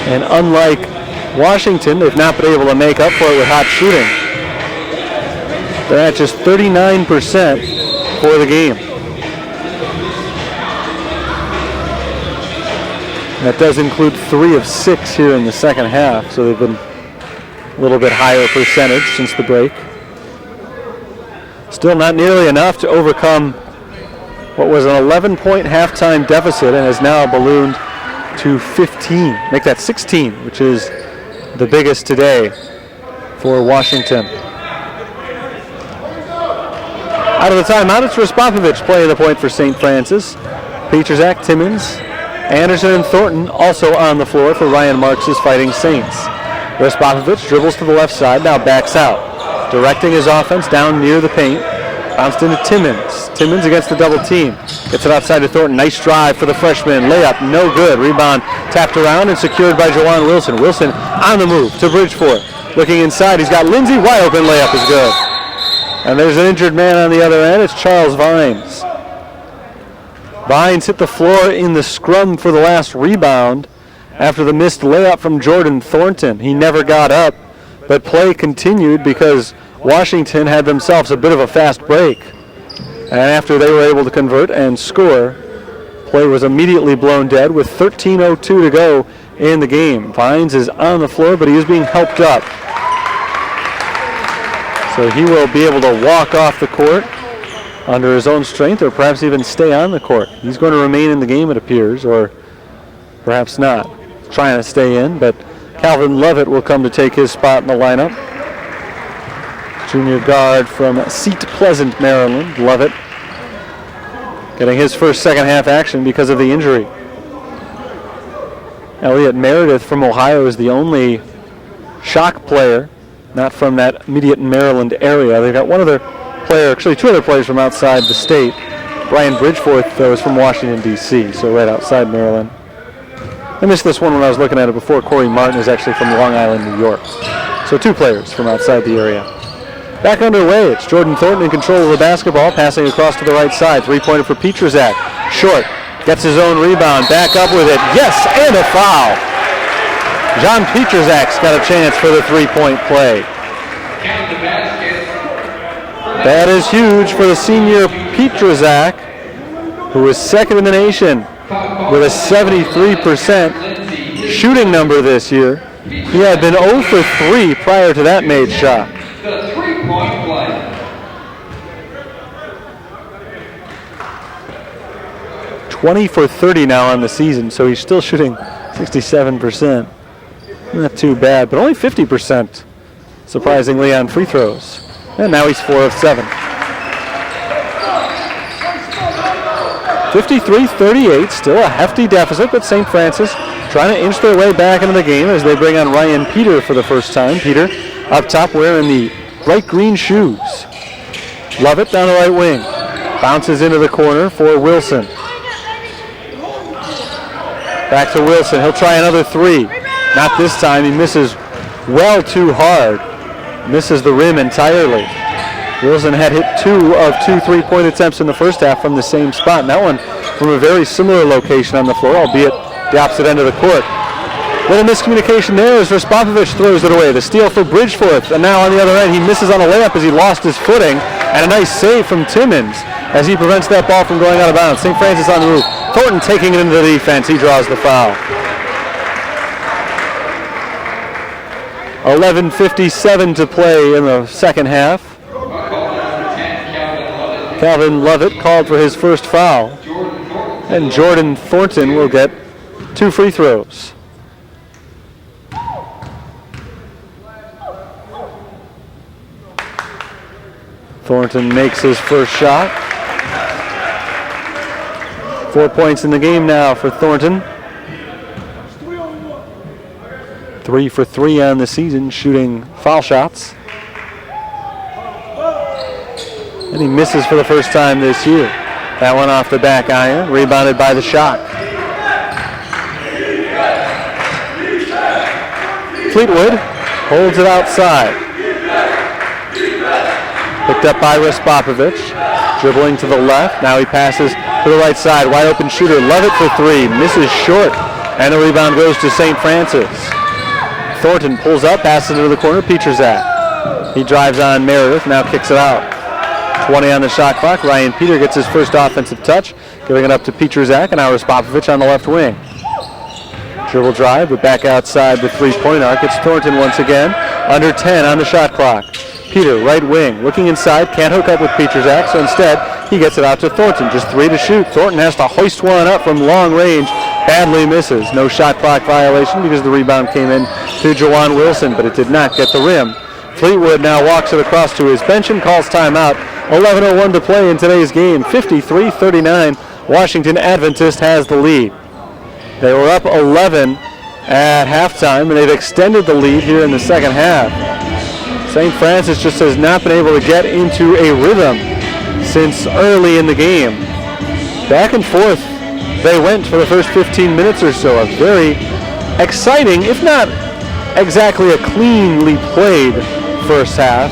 And unlike Washington, they've not been able to make up for it with hot shooting. They're at just 39% for the game. That does include 3 of 6 here in the second half, so they've been a little bit higher percentage since the break. Still not nearly enough to overcome what was an 11-point halftime deficit and has now ballooned to 15. Make that 16, which is the biggest today for Washington. Out of the timeout, it's Raspopovich playing the point for St. Francis. Pietrzak, Timmons, Anderson, and Thornton also on the floor for Ryan Marks' Fighting Saints. Raspopovich dribbles to the left side, now backs out. Directing his offense down near the paint. Bounced into Timmons. Timmons against the double team. Gets it outside to Thornton. Nice drive for the freshman. Layup, no good. Rebound tapped around and secured by Jawan Wilson. Wilson on the move to Bridgeforth. Looking inside, he's got Lindsay. Wide open layup is good. And there's an injured man on the other end. It's Charles Vines. Vines hit the floor in the scrum for the last rebound after the missed layup from Jordan Thornton. He never got up, but play continued because Washington had themselves a bit of a fast break. And after they were able to convert and score, play was immediately blown dead with 13:02 to go in the game. Vines is on the floor, but he is being helped up. So he will be able to walk off the court under his own strength, or perhaps even stay on the court. He's going to remain in the game, it appears, or perhaps not. Trying to stay in, but Calvin Lovett will come to take his spot in the lineup. Junior guard from Seat Pleasant, Maryland. Lovett getting his first second half action because of the injury. Elliot Meredith from Ohio is the only shock player not from that immediate Maryland area. They've got one other player, actually two other players from outside the state. Brian Bridgeforth, though, is from Washington, D.C., so right outside Maryland. I missed this one when I was looking at it before. Corey Martin is actually from Long Island, New York. So two players from outside the area. Back underway, it's Jordan Thornton in control of the basketball, passing across to the right side. Three-pointer for Pietrzak. Short, gets his own rebound, back up with it. Yes, and a foul. John Pietrzak's got a chance for the three-point play. That is huge for the senior Pietrzak, who is second in the nation with a 73% shooting number this year. He had been 0 for 3 prior to that made shot. The three-point play. 20 for 30 now on the season, so he's still shooting 67%. Not too bad, but only 50%, surprisingly, on free throws. And now he's 4 of 7. 53-38, still a hefty deficit, but St. Francis trying to inch their way back into the game as they bring on Ryan Peter for the first time. Peter up top wearing the bright green shoes. Lovett down the right wing. Bounces into the corner for Wilson. Back to Wilson. He'll try another three. Not this time. He misses well too hard. Misses the rim entirely. Wilson had hit 2 of 2 three-point attempts in the first half from the same spot, and that one from a very similar location on the floor, albeit the opposite end of the court. Little miscommunication there as Raspopovich throws it away. The steal for Bridgeforth, and now on the other end he misses on a layup as he lost his footing, and a nice save from Timmons as he prevents that ball from going out of bounds. St. Francis on the move. Thornton taking it into the defense. He draws the foul. 11:57 to play in the second half. Calvin Lovett called for his first foul, and Jordan Thornton will get 2 free throws. Thornton makes his first shot. 4 points in the game now for Thornton. 3 for 3 on the season, shooting foul shots. And he misses for the first time this year. That one off the back iron, rebounded by the Shock. Fleetwood holds it outside. Picked up by Raspopovich, dribbling to the left. Now he passes to the right side, wide open shooter. Lovett for 3, misses short, and the rebound goes to St. Francis. Thornton pulls up, passes into the corner, Pietrzak. He drives on Meredith, now kicks it out. 20 on the shot clock. Ryan Peter gets his first offensive touch, giving it up to Pietrzak, and now Raspopovich on the left wing. Dribble drive, but back outside the three-point arc. It's Thornton once again, under 10 on the shot clock. Peter, right wing, looking inside, can't hook up with Pietrzak, so instead he gets it out to Thornton. Just 3 to shoot. Thornton has to hoist one up from long range. Badly misses. No shot clock violation because the rebound came in to Jawan Wilson, but it did not get the rim. Fleetwood now walks it across to his bench and calls timeout. 11:01 to play in today's game. 53-39. Washington Adventist has the lead. They were up 11 at halftime, and they've extended the lead here in the second half. St. Francis just has not been able to get into a rhythm since early in the game. Back and forth they went for the first 15 minutes or so. A very exciting, if not exactly a cleanly played first half.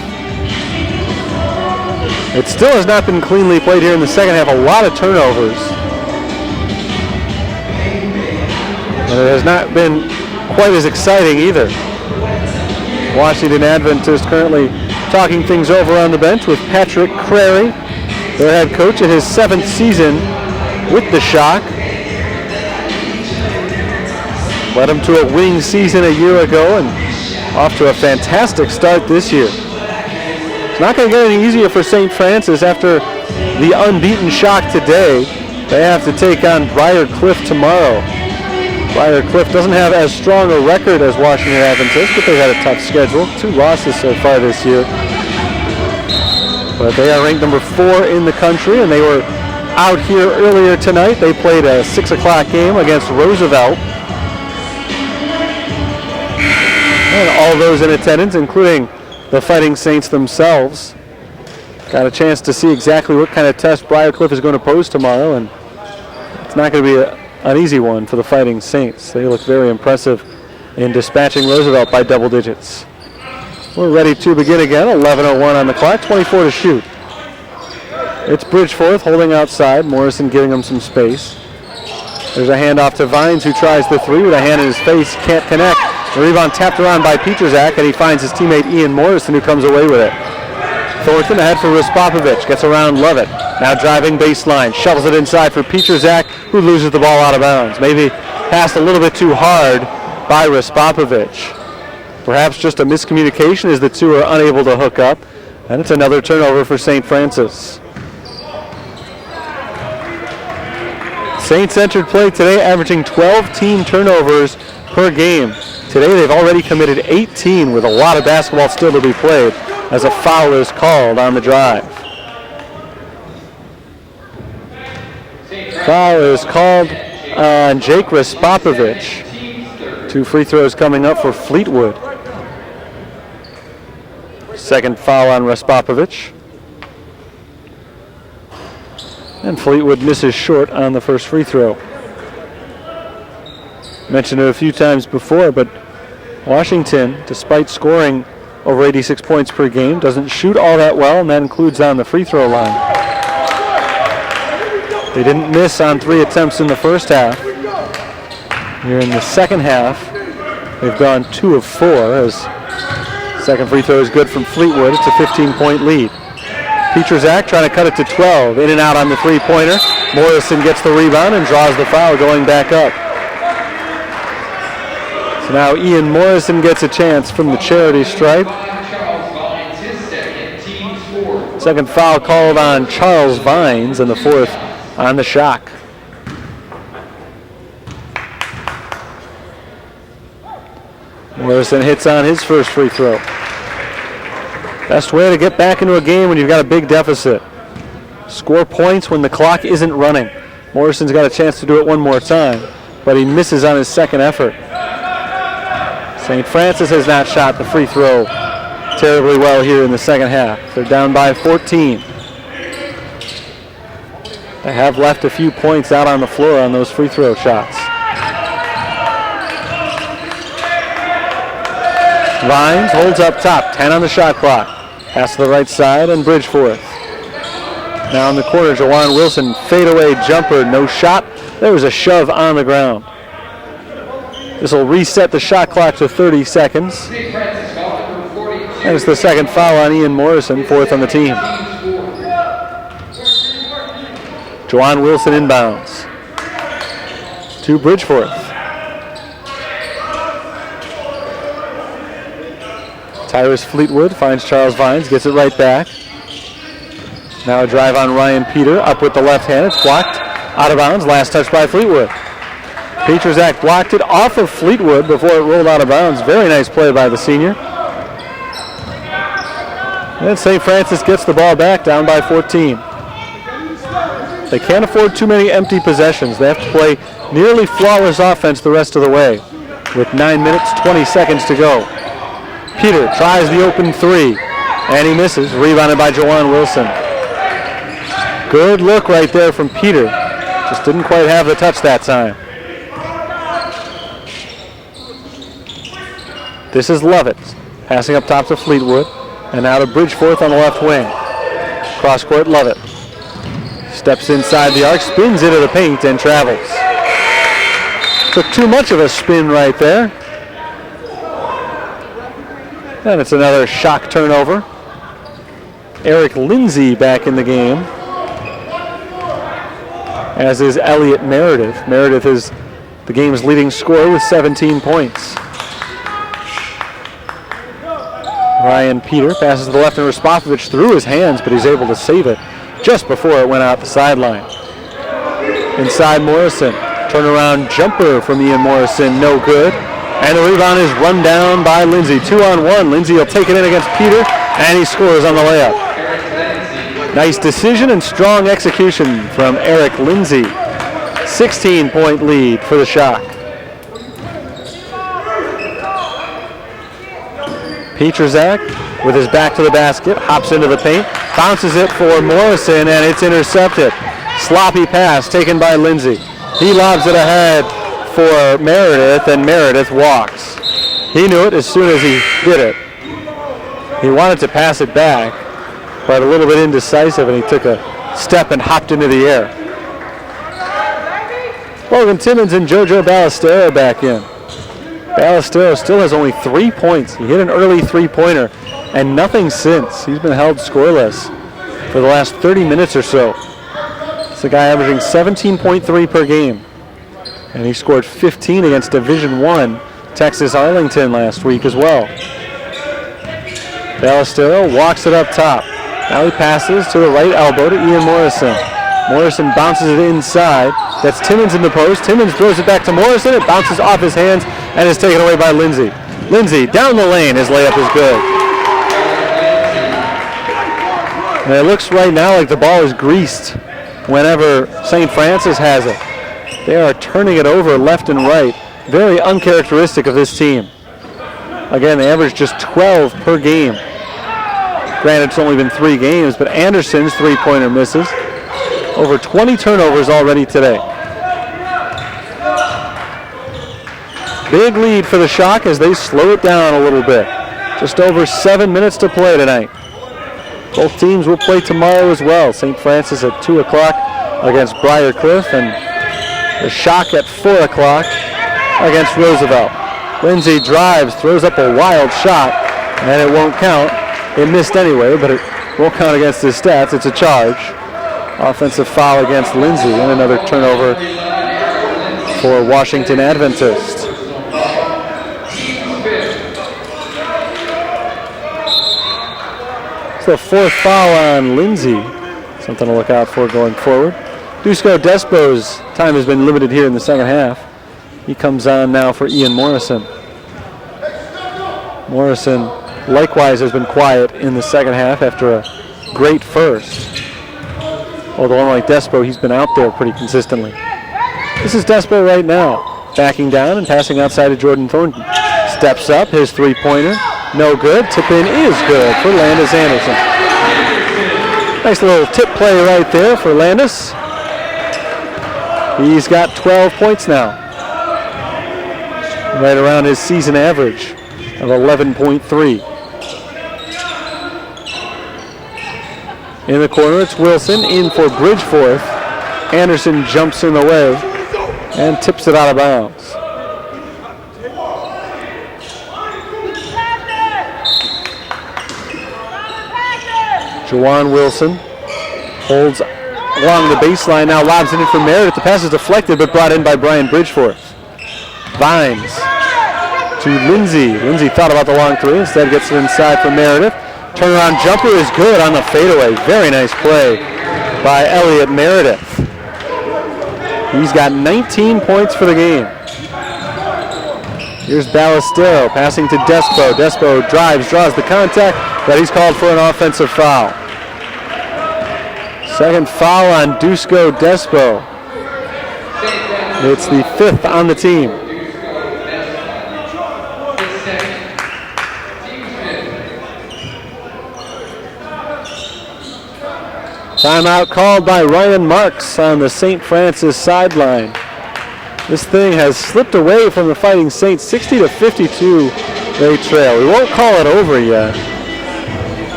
It still has not been cleanly played here in the second half. A lot of turnovers. And it has not been quite as exciting either. Washington Adventist currently talking things over on the bench with Patrick Crary, their head coach in his 7th season with the Shock. Led them to a winning season a year ago and off to a fantastic start this year. It's not going to get any easier for St. Francis after the unbeaten Shock today. They have to take on Briar Cliff tomorrow. Briar Cliff doesn't have as strong a record as Washington Adventist, but they've had a tough schedule. 2 losses so far this year. But they are ranked number 4 in the country, and they were out here earlier tonight. They played a 6 o'clock game against Roosevelt. And all those in attendance, including the Fighting Saints themselves, got a chance to see exactly what kind of test Briar Cliff is going to pose tomorrow, and it's not going to be an easy one for the Fighting Saints. They look very impressive in dispatching Roosevelt by double digits. We're ready to begin again. 11:01 on the clock, 24 to shoot. It's Bridgeforth holding outside. Morrison giving him some space. There's a handoff to Vines, who tries the 3 with a hand in his face, can't connect. The rebound tapped around by Petrzak, and he finds his teammate Ian Morrison, who comes away with it. Thornton ahead for Raspopovic, gets around Lovett. Now driving baseline, shovels it inside for Petrzak, who loses the ball out of bounds. Maybe passed a little bit too hard by Raspopovic. Perhaps just a miscommunication as the two are unable to hook up, and it's another turnover for St. Francis. Saints entered play today averaging 12 team turnovers per game. Today they've already committed 18 with a lot of basketball still to be played as a foul is called on the drive. Foul is called on Jake Raspopovic. 2 free throws coming up for Fleetwood. Second foul on Raspopovic. And Fleetwood misses short on the first free throw. Mentioned it a few times before, but Washington, despite scoring over 86 points per game, doesn't shoot all that well, and that includes on the free throw line. They didn't miss on 3 attempts in the first half. Here in the second half, they've gone 2 of 4, as second free throw is good from Fleetwood. It's a 15-point lead. Petrzak trying to cut it to 12. In and out on the three-pointer. Morrison gets the rebound and draws the foul going back up. So now Ian Morrison gets a chance from the charity stripe. Second foul called on Charles Vines, and the 4th on the Shock. Morrison hits on his first free throw. Best way to get back into a game when you've got a big deficit. Score points when the clock isn't running. Morrison's got a chance to do it one more time, but he misses on his second effort. St. Francis has not shot the free throw terribly well here in the second half. They're down by 14. They have left a few points out on the floor on those free throw shots. Vines holds up top, 10 on the shot clock. Pass to the right side, and Bridgeforth. Now in the corner, Jawan Wilson, fadeaway jumper, no shot. There was a shove on the ground. This will reset the shot clock to 30 seconds. And it's the second foul on Ian Morrison, 4th on the team. Jawan Wilson inbounds to Bridgeforth. Tyrus Fleetwood finds Charles Vines, gets it right back. Now a drive on Ryan Peter, up with the left hand. It's blocked, out of bounds. Last touch by Fleetwood. Petrzak blocked it off of Fleetwood before it rolled out of bounds. Very nice play by the senior. And St. Francis gets the ball back, down by 14. They can't afford too many empty possessions. They have to play nearly flawless offense the rest of the way with 9 minutes, 20 seconds to go. Peter tries the open 3, and he misses. Rebounded by Jawan Wilson. Good look right there from Peter. Just didn't quite have the touch that time. This is Lovett, passing up top to Fleetwood, and now to Bridgeforth on the left wing. Cross court, love it. Steps inside the arc, spins into the paint, and travels. Took too much of a spin right there. And it's another shock turnover. Eric Lindsay back in the game, as is Elliot Meredith. Meredith is the game's leading scorer with 17 points. Ryan Peter passes to the left, and Rasposovich threw his hands, but he's able to save it just before it went out the sideline. Inside Morrison. Turnaround jumper from Ian Morrison, no good. And the rebound is run down by Lindsay. 2-on-1. Lindsay will take it in against Peter, and he scores on the layup. Nice decision and strong execution from Eric Lindsay. 16-point lead for the Shock. Pietrzak with his back to the basket, hops into the paint, bounces it for Morrison, and it's intercepted. Sloppy pass taken by Lindsay. He lobs it ahead for Meredith, and Meredith walks. He knew it as soon as he did it. He wanted to pass it back, but a little bit indecisive, and he took a step and hopped into the air. Logan Timmons and JoJo Ballestero back in. Ballestero still has only 3 points. He hit an early three-pointer, and nothing since. He's been held scoreless for the last 30 minutes or so. It's a guy averaging 17.3 per game, and he scored 15 against Division I Texas Arlington last week as well. Ballestero walks it up top. Now he passes to the right elbow to Ian Morrison. Morrison bounces it inside. That's Timmons in the post. Timmons throws it back to Morrison. It bounces off his hands and is taken away by Lindsay. Lindsay down the lane. His layup is good. And it looks right now like the ball is greased whenever St. Francis has it. They are turning it over left and right. Very uncharacteristic of this team. Again, they average just 12 per game. Granted, it's only been 3 games, but Anderson's three-pointer misses. Over 20 turnovers already today. Big lead for the Shock as they slow it down a little bit. Just over 7 minutes to play tonight. Both teams will play tomorrow as well. St. Francis at 2 o'clock against Briar Cliff, and the Shock at 4 o'clock against Roosevelt. Lindsay drives, throws up a wild shot, and it won't count. It missed anyway, but it won't count against his stats. It's a charge. Offensive foul against Lindsay, and another turnover for Washington Adventist. It's the 4th foul on Lindsay. Something to look out for going forward. Dusko Despo's time has been limited here in the second half. He comes on now for Ian Morrison. Morrison likewise has been quiet in the second half after a great first. Although unlike Despo, he's been out there pretty consistently. This is Despo right now, backing down and passing outside to Jordan Thornton. Steps up, his three-pointer, no good. Tip-in is good for Landis Anderson. Nice little tip play right there for Landis. He's got 12 points now. Right around his season average of 11.3. In the corner, it's Wilson in for Bridgeforth. Anderson jumps in the way and tips it out of bounds. Jawan Wilson holds along the baseline, now lobs it in for Meredith. The pass is deflected but brought in by Brian Bridgeforth. Vines to Lindsay. Lindsay thought about the long three, instead gets it inside for Meredith. Turnaround jumper is good on the fadeaway. Very nice play by Elliot Meredith. He's got 19 points for the game. Here's Ballestero passing to Despo. Despo drives, draws the contact, but he's called for an offensive foul. Second foul on Dusko Despo. It's the 5th on the team. Timeout called by Ryan Marks on the St. Francis sideline. This thing has slipped away from the Fighting Saints. 60-52 they trail. We won't call it over yet.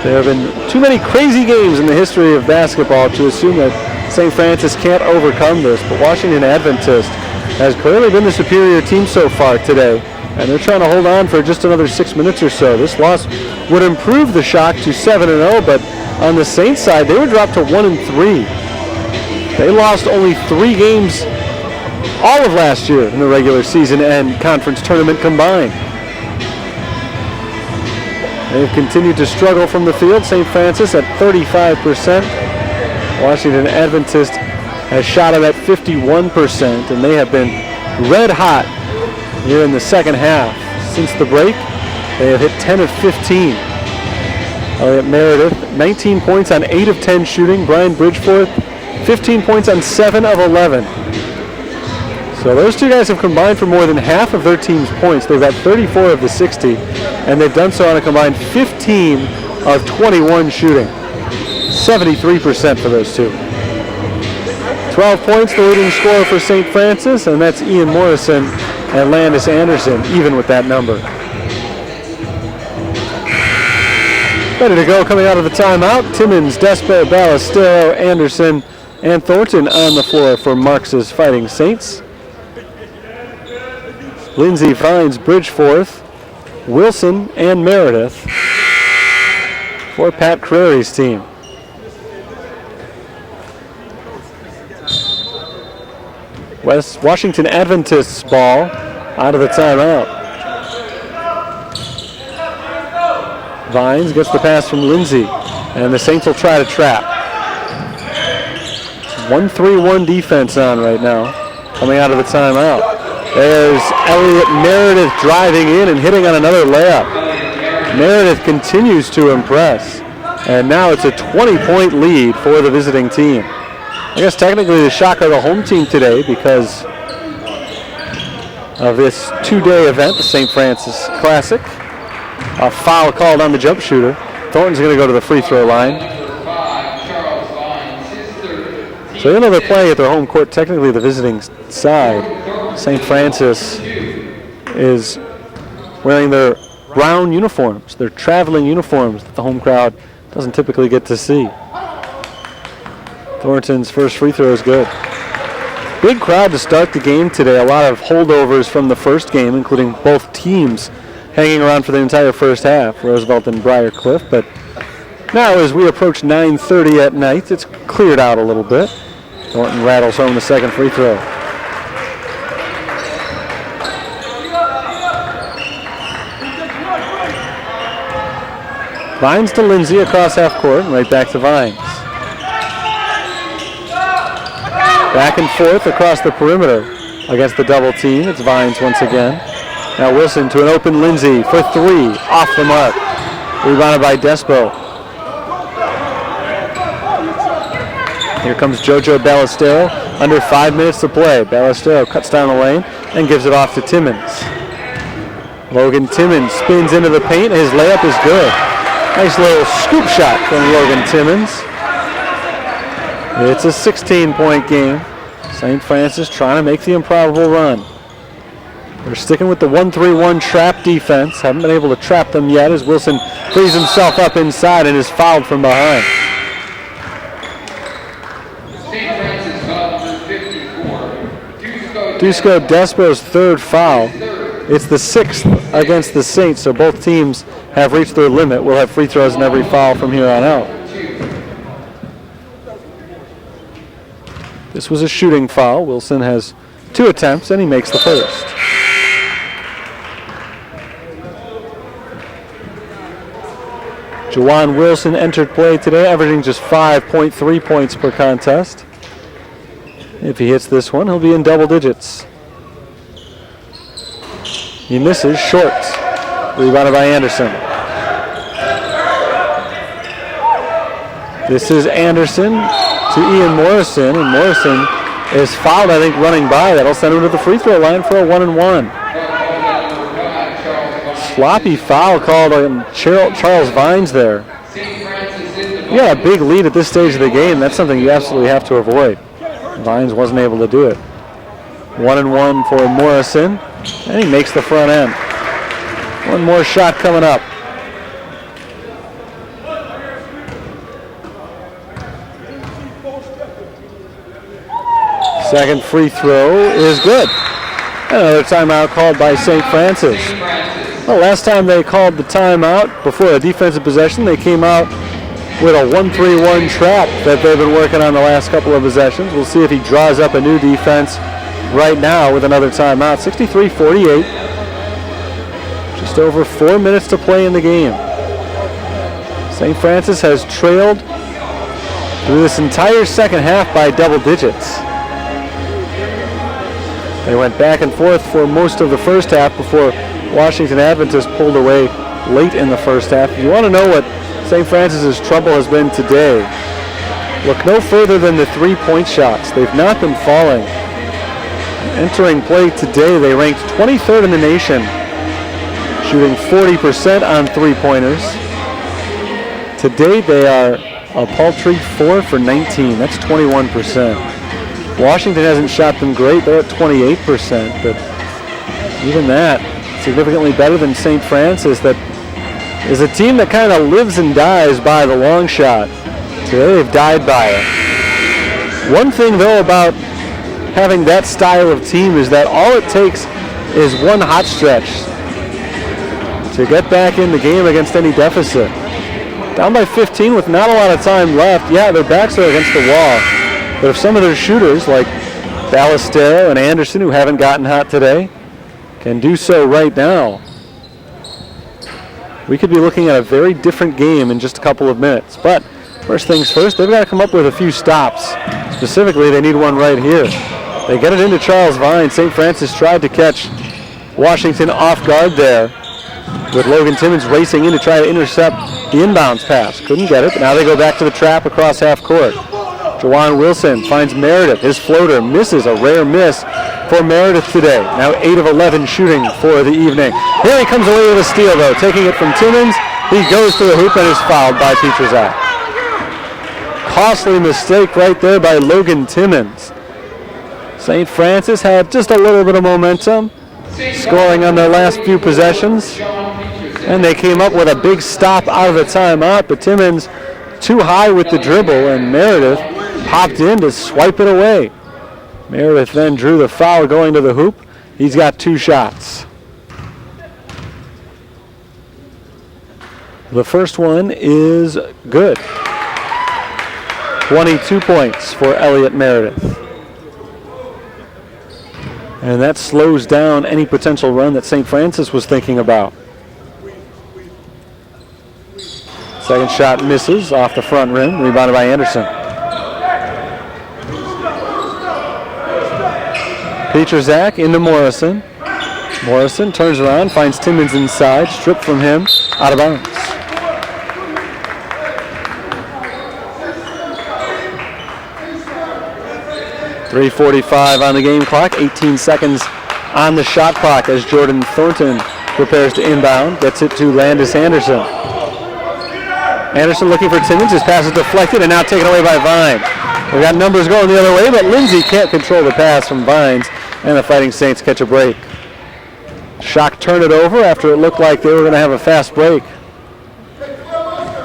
There have been too many crazy games in the history of basketball to assume that St. Francis can't overcome this, but Washington Adventist has clearly been the superior team so far today, and they're trying to hold on for just another 6 minutes or so. This loss would improve the Shock to 7-0, but on the Saints side, they would drop to 1-3. They lost only 3 games all of last year in the regular season and conference tournament combined. They've continued to struggle from the field. St. Francis at 35%. Washington Adventist has shot it at 51%, and they have been red hot here in the second half. Since the break, they have hit 10 of 15. Elliot Meredith, 19 points on 8 of 10 shooting. Brian Bridgeforth, 15 points on 7 of 11. So those two guys have combined for more than half of their team's points. They've got 34 of the 60, and they've done so on a combined 15 of 21 shooting. 73% for those two. 12 points, the leading scorer for St. Francis, and that's Ian Morrison and Landis Anderson, even with that number. Ready to go coming out of the timeout. Timmons, Despo, Ballestero, Anderson, and Thornton on the floor for Marx's Fighting Saints. Lindsay finds Bridgeforth, Wilson, and Meredith for Pat Crary's team. Washington Adventist's ball out of the timeout. Vines gets the pass from Lindsay, and the Saints will try to trap. 1-3-1 defense on right now, coming out of the timeout. There's Elliot Meredith driving in and hitting on another layup. Meredith continues to impress, and now it's a 20-point lead for the visiting team. I guess technically the Shock are the home team today because of this two-day event, the St. Francis Classic. A foul called on the jump shooter. Thornton's going to go to the free throw line. So even though they're playing at their home court, technically the visiting side, St. Francis is wearing their brown uniforms, their traveling uniforms that the home crowd doesn't typically get to see. Thornton's first free throw is good. Big crowd to start the game today. A lot of holdovers from the first game, including both teams hanging around for the entire first half, Roosevelt and Briarcliff. But now as we approach 9:30 at night, it's cleared out a little bit. Thornton rattles home the second free throw. Vines to Lindsay across half court, and right back to Vines. Back and forth across the perimeter against the double team. It's Vines once again. Now Wilson to an open Lindsay for 3, off the mark. Rebounded by Despo. Here comes JoJo Ballestero. Under 5 minutes to play. Ballestero cuts down the lane and gives it off to Timmons. Logan Timmons spins into the paint. His layup is good. Nice little scoop shot from Logan Timmons. It's a 16-point game. St. Francis trying to make the improbable run. They're sticking with the 1-3-1 trap defense. Haven't been able to trap them yet as Wilson frees himself up inside and is fouled from behind. Dusko Despo's third foul. It's the 6th against the Saints, so both teams have reached their limit. We'll have free throws in every foul from here on out. This was a shooting foul. Wilson has 2 attempts, and he makes the first. Jawan Wilson entered play today, averaging just 5.3 points per contest. If he hits this one, he'll be in double digits. He misses short. Rebounded by Anderson. This is Anderson to Ian Morrison, and Morrison is fouled, I think, running by. That'll send him to the free throw line for a 1-and-1. Sloppy foul called on Charles Vines there. You got a big lead at this stage of the game. That's something you absolutely have to avoid. Vines wasn't able to do it. 1-and-1 for Morrison, and he makes the front end. One more shot coming up. Second free throw is good. Another timeout called by St. Francis. Well, last time they called the timeout before a defensive possession, they came out with a 1-3-1 trap that they've been working on the last couple of possessions. We'll see if he draws up a new defense right now with another timeout. 63-48. Just over 4 minutes to play in the game. St. Francis has trailed through this entire second half by double digits. They went back and forth for most of the first half before Washington Adventist pulled away late in the first half. If you want to know what St. Francis's trouble has been today, look no further than the three-point shots. They've not been falling. Entering play today, they ranked 23rd in the nation, shooting 40% on three-pointers. Today, they are a paltry 4 for 19. That's 21%. Washington hasn't shot them great. They're at 28%, but even that, significantly better than St. Francis, that is a team that kind of lives and dies by the long shot. Today they've died by it. One thing, though, about having that style of team is that all it takes is one hot stretch to get back in the game against any deficit. Down by 15 with not a lot of time left. Yeah, their backs are against the wall. But if some of their shooters, like Ballestero and Anderson, who haven't gotten hot today, can do so right now, we could be looking at a very different game in just a couple of minutes. But first things first, they've got to come up with a few stops. Specifically, they need one right here. They get it into Charles Vine. St. Francis tried to catch Washington off guard there, with Logan Timmons racing in to try to intercept the inbounds pass. Couldn't get it, but now they go back to the trap across half court. Jawan Wilson finds Meredith. His floater misses, a rare miss for Meredith today. Now 8 of 11 shooting for the evening. Here he comes away with a steal, though. Taking it from Timmons. He goes to the hoop and is fouled by Pietrzak. Costly mistake right there by Logan Timmons. St. Francis had just a little bit of momentum, scoring on their last few possessions. And they came up with a big stop out of the timeout, but Timmons too high with the dribble, and Meredith popped in to swipe it away. Meredith then drew the foul going to the hoop. He's got 2 shots. The first one is good. 22 points for Elliot Meredith. And that slows down any potential run that St. Francis was thinking about. Second shot misses off the front rim, rebounded by Anderson. Pietrzak into Morrison. Morrison turns around, finds Timmons inside, stripped from him, out of bounds. .345 on the game clock, 18 seconds on the shot clock as Jordan Thornton prepares to inbound, gets it to Landis Anderson. Anderson looking for Timmons. His pass is deflected and now taken away by Vine. We've got numbers going the other way, but Lindsay can't control the pass from Vines, and the Fighting Saints catch a break. Shock turned it over after it looked like they were going to have a fast break.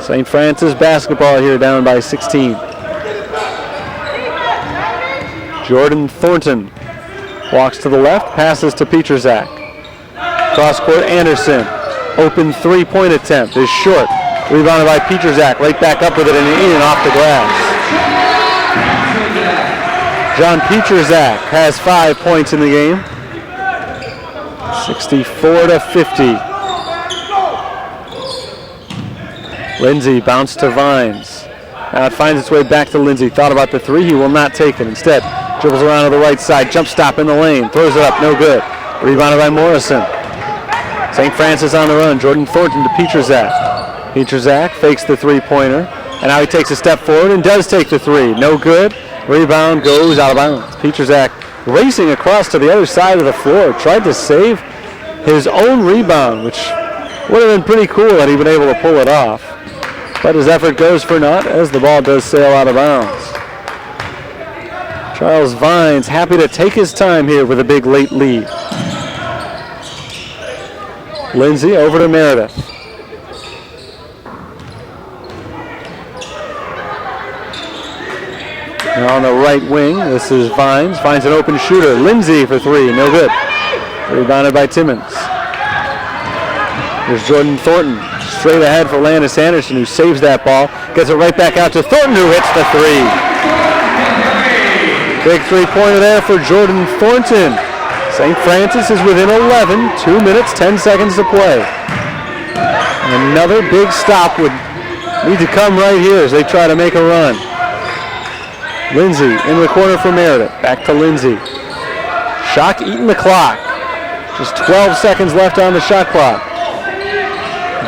St. Francis basketball here, down by 16. Jordan Thornton walks to the left, passes to Pietrzak. Cross court, Anderson. Open three-point attempt is short. Rebounded by Pietrzak, right back up with it and in and off the glass. John Pietrzak has 5 points in the game. 64-50. Lindsay bounced to Vines. Now it finds its way back to Lindsay. Thought about the three. He will not take it. Instead, dribbles around to the right side. Jump stop in the lane. Throws it up. No good. Rebounded by Morrison. St. Francis on the run. Jordan Thornton to Pietrzak. Pietrzak fakes the three-pointer, and now he takes a step forward and does take the three. No good. Rebound goes out of bounds. Pietrzak racing across to the other side of the floor. Tried to save his own rebound, which would have been pretty cool had he been able to pull it off. But his effort goes for naught as the ball does sail out of bounds. Charles Vines happy to take his time here with a big late lead. Lindsay over to Meredith. Now on the right wing, this is Vines. Finds an open shooter. Lindsay for three. No good. Rebounded by Timmons. Here's Jordan Thornton. Straight ahead for Landis Anderson, who saves that ball. Gets it right back out to Thornton, who hits the three. Big three-pointer there for Jordan Thornton. St. Francis is within 11. 2 minutes, 10 seconds to play. Another big stop would need to come right here as they try to make a run. Lindsay in the corner for Meredith. Back to Lindsay. Shock eating the clock. Just 12 seconds left on the shot clock.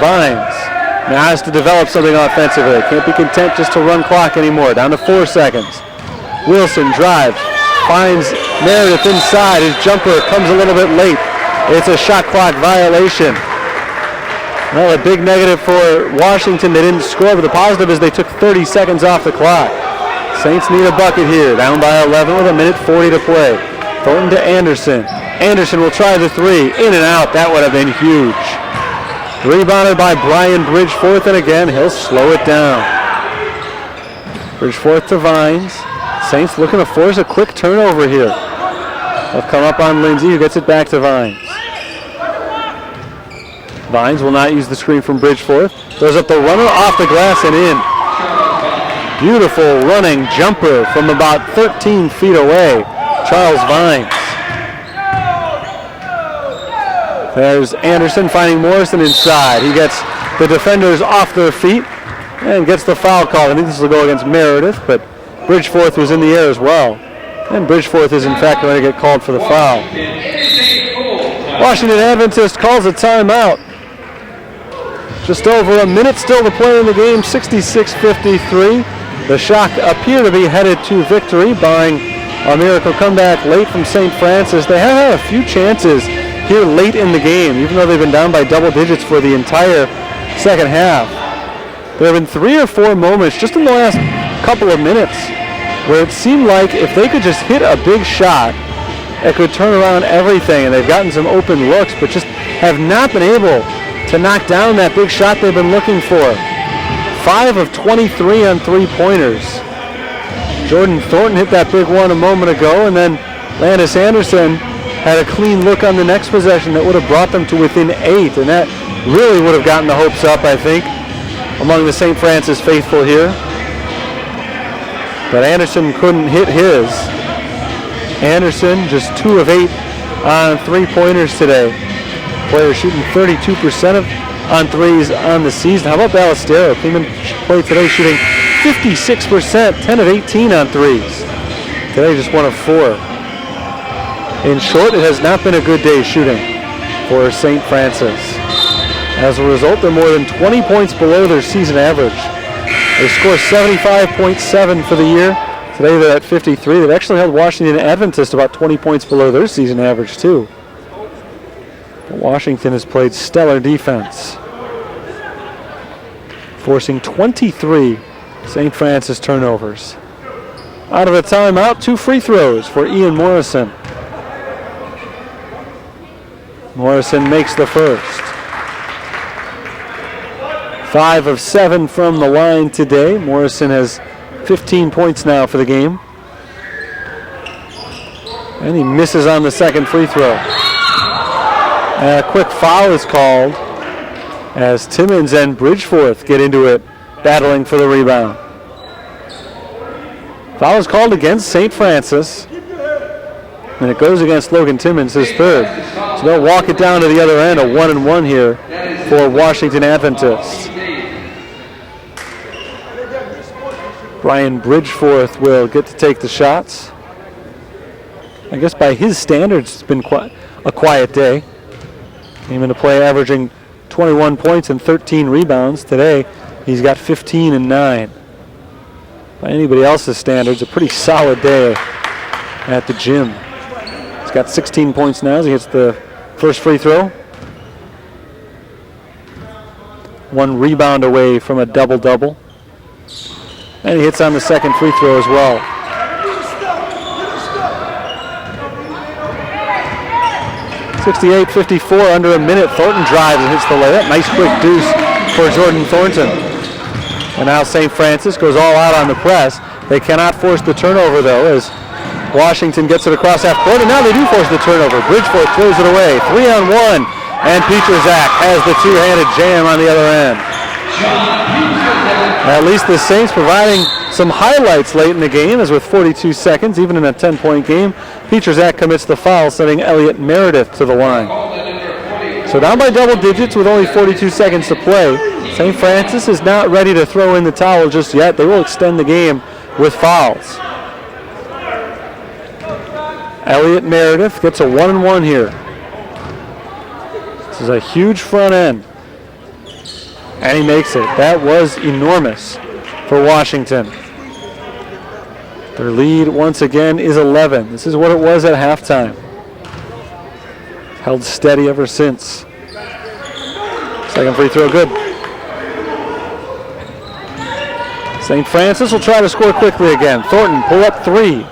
Vines now has to develop something offensively. Can't be content just to run clock anymore. Down to 4 seconds. Wilson drives. Finds Meredith inside. His jumper comes a little bit late. It's a shot clock violation. Well, a big negative for Washington. They didn't score, but the positive is they took 30 seconds off the clock. Saints need a bucket here. Down by 11 with 1:40 to play. Thornton to Anderson. Anderson will try the three. In and out. That would have been huge. Rebounded by Brian Bridgeforth, and again, he'll slow it down. Bridgeforth to Vines. Saints looking to force a quick turnover here. They'll come up on Lindsay, who gets it back to Vines. Vines will not use the screen from Bridgeforth. Throws up the runner off the glass and in. Beautiful running jumper from about 13 feet away. Charles Vines. There's Anderson finding Morrison inside. He gets the defenders off their feet and gets the foul call. I think this will go against Meredith, but Bridgeforth was in the air as well. And Bridgeforth is in fact going to get called for the foul. Washington Adventist calls a timeout. Just over a minute still to play in the game, 66-53. The Shock appear to be headed to victory, barring a miracle comeback late from St. Francis. They have had a few chances here late in the game, even though they've been down by double digits for the entire second half. There have been 3 or 4 moments just in the last couple of minutes where it seemed like if they could just hit a big shot, it could turn around everything, and they've gotten some open looks, but just have not been able to knock down that big shot they've been looking for. 5 of 23 on three-pointers. Jordan Thornton hit that big one a moment ago, and then Landis Anderson had a clean look on the next possession that would have brought them to within 8, and that really would have gotten the hopes up, I think, among the St. Francis faithful here. But Anderson couldn't hit his. Anderson just 2 of 8 on three-pointers today. Player shooting 32% on threes on the season. How about Ballestero? Came in play today shooting 56%, 10 of 18 on threes. Today just 1 of 4. In short, it has not been a good day shooting for St. Francis. As a result, they're more than 20 points below their season average. They score 75.7 for the year. Today they're at 53. They've actually held Washington Adventist about 20 points below their season average too. But Washington has played stellar defense, forcing 23 St. Francis turnovers. Out of a timeout, 2 free throws for Ian Morrison. Morrison makes the first. 5 of 7 from the line today. Morrison has 15 points now for the game. And he misses on the second free throw. And a quick foul is called as Timmons and Bridgeforth get into it, battling for the rebound. Foul is called against St. Francis. And it goes against Logan Timmons, his third. So they'll walk it down to the other end, a 1-and-1 here for Washington Adventist. Brian Bridgeforth will get to take the shots. I guess by his standards, it's been a quiet day. Came into play averaging 21 points and 13 rebounds. Today, he's got 15 and 9. By anybody else's standards, a pretty solid day at the gym. He's got 16 points now as he hits the first free throw. 1 rebound away from a double-double. And he hits on the second free throw as well. (68-54), under a minute. Thornton drives and hits the layup. Nice quick deuce for Jordan Thornton. And now St. Francis goes all out on the press. They cannot force the turnover, though, as Washington gets it across half court, and now they do force the turnover. Bridgeforth throws it away. 3-on-1, and Peterzak has the two-handed jam on the other end. At least the Saints providing some highlights late in the game, as with 42 seconds, even in a 10-point game, Peterzak commits the foul, sending Elliot Meredith to the line. So down by double digits with only 42 seconds to play. St. Francis is not ready to throw in the towel just yet. They will extend the game with fouls. Elliot Meredith gets a 1-and-1 here. This is a huge front end. And he makes it. That was enormous for Washington. Their lead, once again, is 11. This is what it was at halftime. Held steady ever since. Second free throw good. St. Francis will try to score quickly again. Thornton pull up three.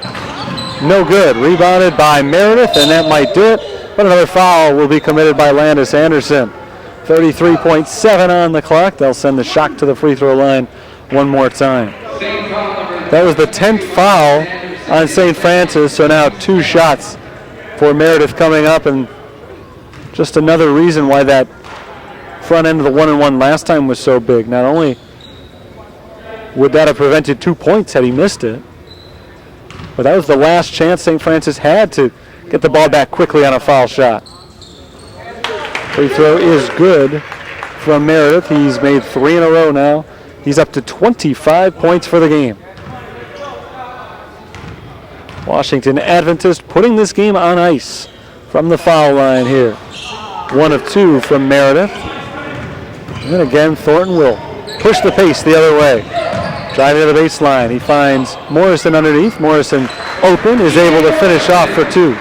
No good. Rebounded by Meredith, and that might do it. But another foul will be committed by Landis Anderson. 33.7 on the clock. They'll send the Shock to the free throw line one more time. That was the 10th foul on St. Francis, so now 2 shots for Meredith coming up, and just another reason why that front end of the 1-and-1 last time was so big. Not only would that have prevented 2 points had he missed it, but that was the last chance St. Francis had to get the ball back quickly on a foul shot. Free throw is good from Meredith. He's made 3 in a row now. He's up to 25 points for the game. Washington Adventist putting this game on ice from the foul line here. 1 of 2 from Meredith. And then again, Thornton will push the pace the other way. Driving to the baseline, he finds Morrison underneath. Morrison open, is able to finish off for 2.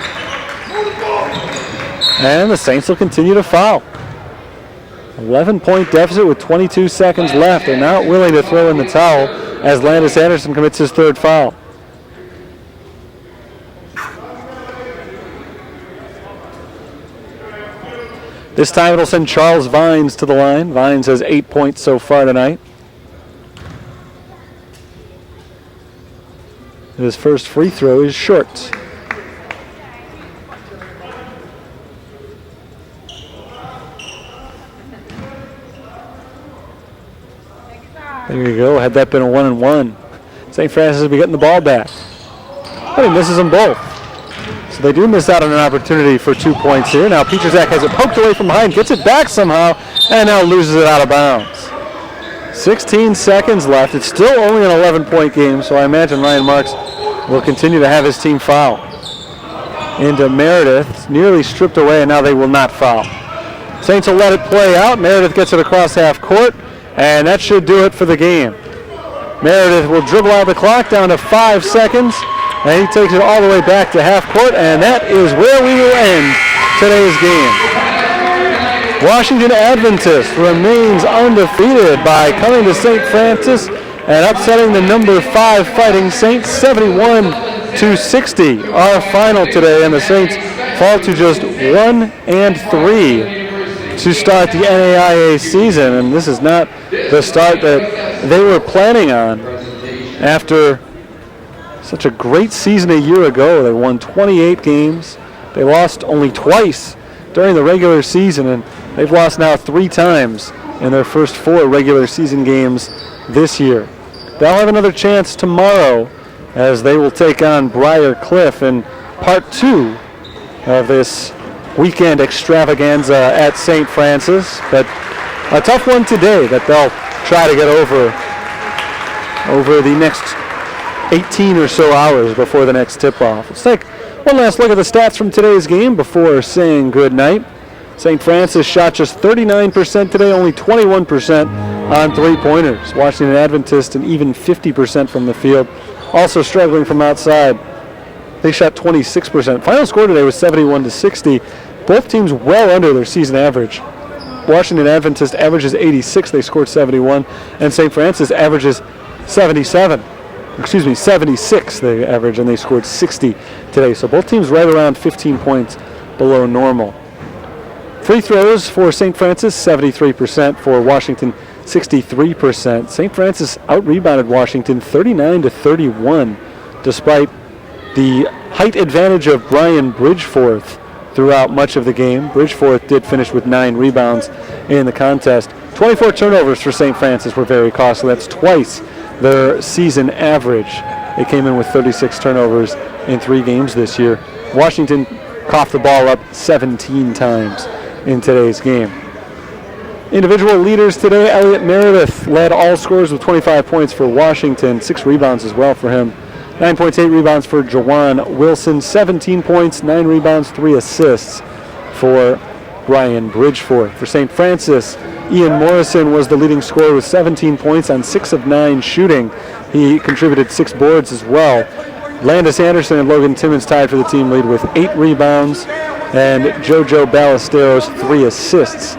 And the Saints will continue to foul. 11-point deficit with 22 seconds left. They're not willing to throw in the towel as Landis Anderson commits his 3rd foul. This time it'll send Charles Vines to the line. Vines has 8 points so far tonight. His first free throw is short. There you go. Had that been a 1-and-1, St. Francis would be getting the ball back. But he misses them both. So they do miss out on an opportunity for 2 points here. Now Peterzak has it poked away from behind, gets it back somehow, and now loses it out of bounds. 16 seconds left. It's still only an 11-point game, so I imagine Ryan Marks will continue to have his team foul. Into Meredith. It's nearly stripped away, and now they will not foul. Saints will let it play out. Meredith gets it across half court, and that should do it for the game. Meredith will dribble out the clock down to 5 seconds, and he takes it all the way back to half court, and that is where we will end today's game. Washington Adventist remains undefeated by coming to St. Francis and upsetting the number 5 Fighting Saints 71-60. Our final today, and the Saints fall to just 1-3 to start the NAIA season, and this is not the start that they were planning on. After such a great season a year ago, they won 28 games. They lost only twice during the regular season, and they've lost now 3 times in their first 4 regular season games this year. They'll have another chance tomorrow as they will take on Briar Cliff in part 2 of this weekend extravaganza at St. Francis, but a tough one today that they'll try to get over the next 18 or so hours before the next tip-off. Let's take one last look at the stats from today's game before saying good night. St. Francis shot just 39% today, only 21% on three-pointers. Washington Adventist an even 50% from the field, also struggling from outside. They shot 26%. Final score today was 71-60. Both teams well under their season average. Washington Adventist averages 86. They scored 71. And St. Francis averages 76 they average, and they scored 60 today. So both teams right around 15 points below normal. Free throws for St. Francis, 73%. For Washington 63%. St. Francis out-rebounded Washington 39-31, despite the height advantage of Brian Bridgeforth throughout much of the game. Bridgeforth did finish with 9 rebounds in the contest. 24 turnovers for St. Francis were very costly. That's twice their season average. They came in with 36 turnovers in 3 games this year. Washington coughed the ball up 17 times in today's game. Individual leaders today, Elliot Meredith led all scorers with 25 points for Washington, 6 rebounds as well for him. 9.8 rebounds for Jawan Wilson, 17 points, 9 rebounds, 3 assists for Brian Bridgeforth. For St. Francis, Ian Morrison was the leading scorer with 17 points on 6 of 9 shooting. He contributed 6 boards as well. Landis Anderson and Logan Timmons tied for the team lead with 8 rebounds, and JoJo Ballesteros 3 assists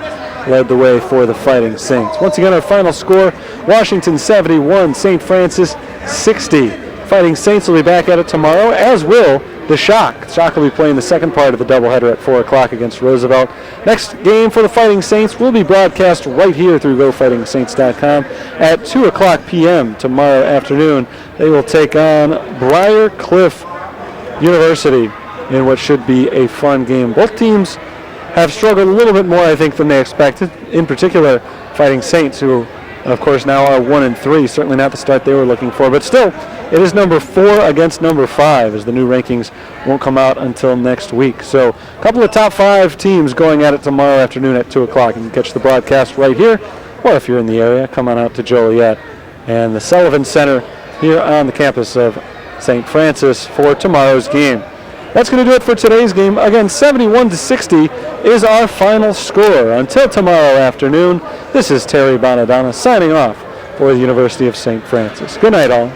led the way for the Fighting Saints. Once again, our final score, Washington 71, St. Francis 60. Fighting Saints will be back at it tomorrow, as will the Shock. The Shock will be playing the second part of the doubleheader at 4 o'clock against Roosevelt. Next game for the Fighting Saints will be broadcast right here through GoFightingSaints.com at 2 o'clock p.m. tomorrow afternoon. They will take on Briar Cliff University in what should be a fun game. Both teams have struggled a little bit more, I think, than they expected. In particular, Fighting Saints, who, of course, now are 1-3. Certainly not the start they were looking for, but still, it is number 4 against number 5, as the new rankings won't come out until next week. So, a couple of top 5 teams going at it tomorrow afternoon at 2 o'clock. You can catch the broadcast right here, or if you're in the area, come on out to Joliet and the Sullivan Center here on the campus of St. Francis for tomorrow's game. That's going to do it for today's game. Again, 71-60 is our final score. Until tomorrow afternoon, this is Terry Bonadonna signing off for the University of St. Francis. Good night, all.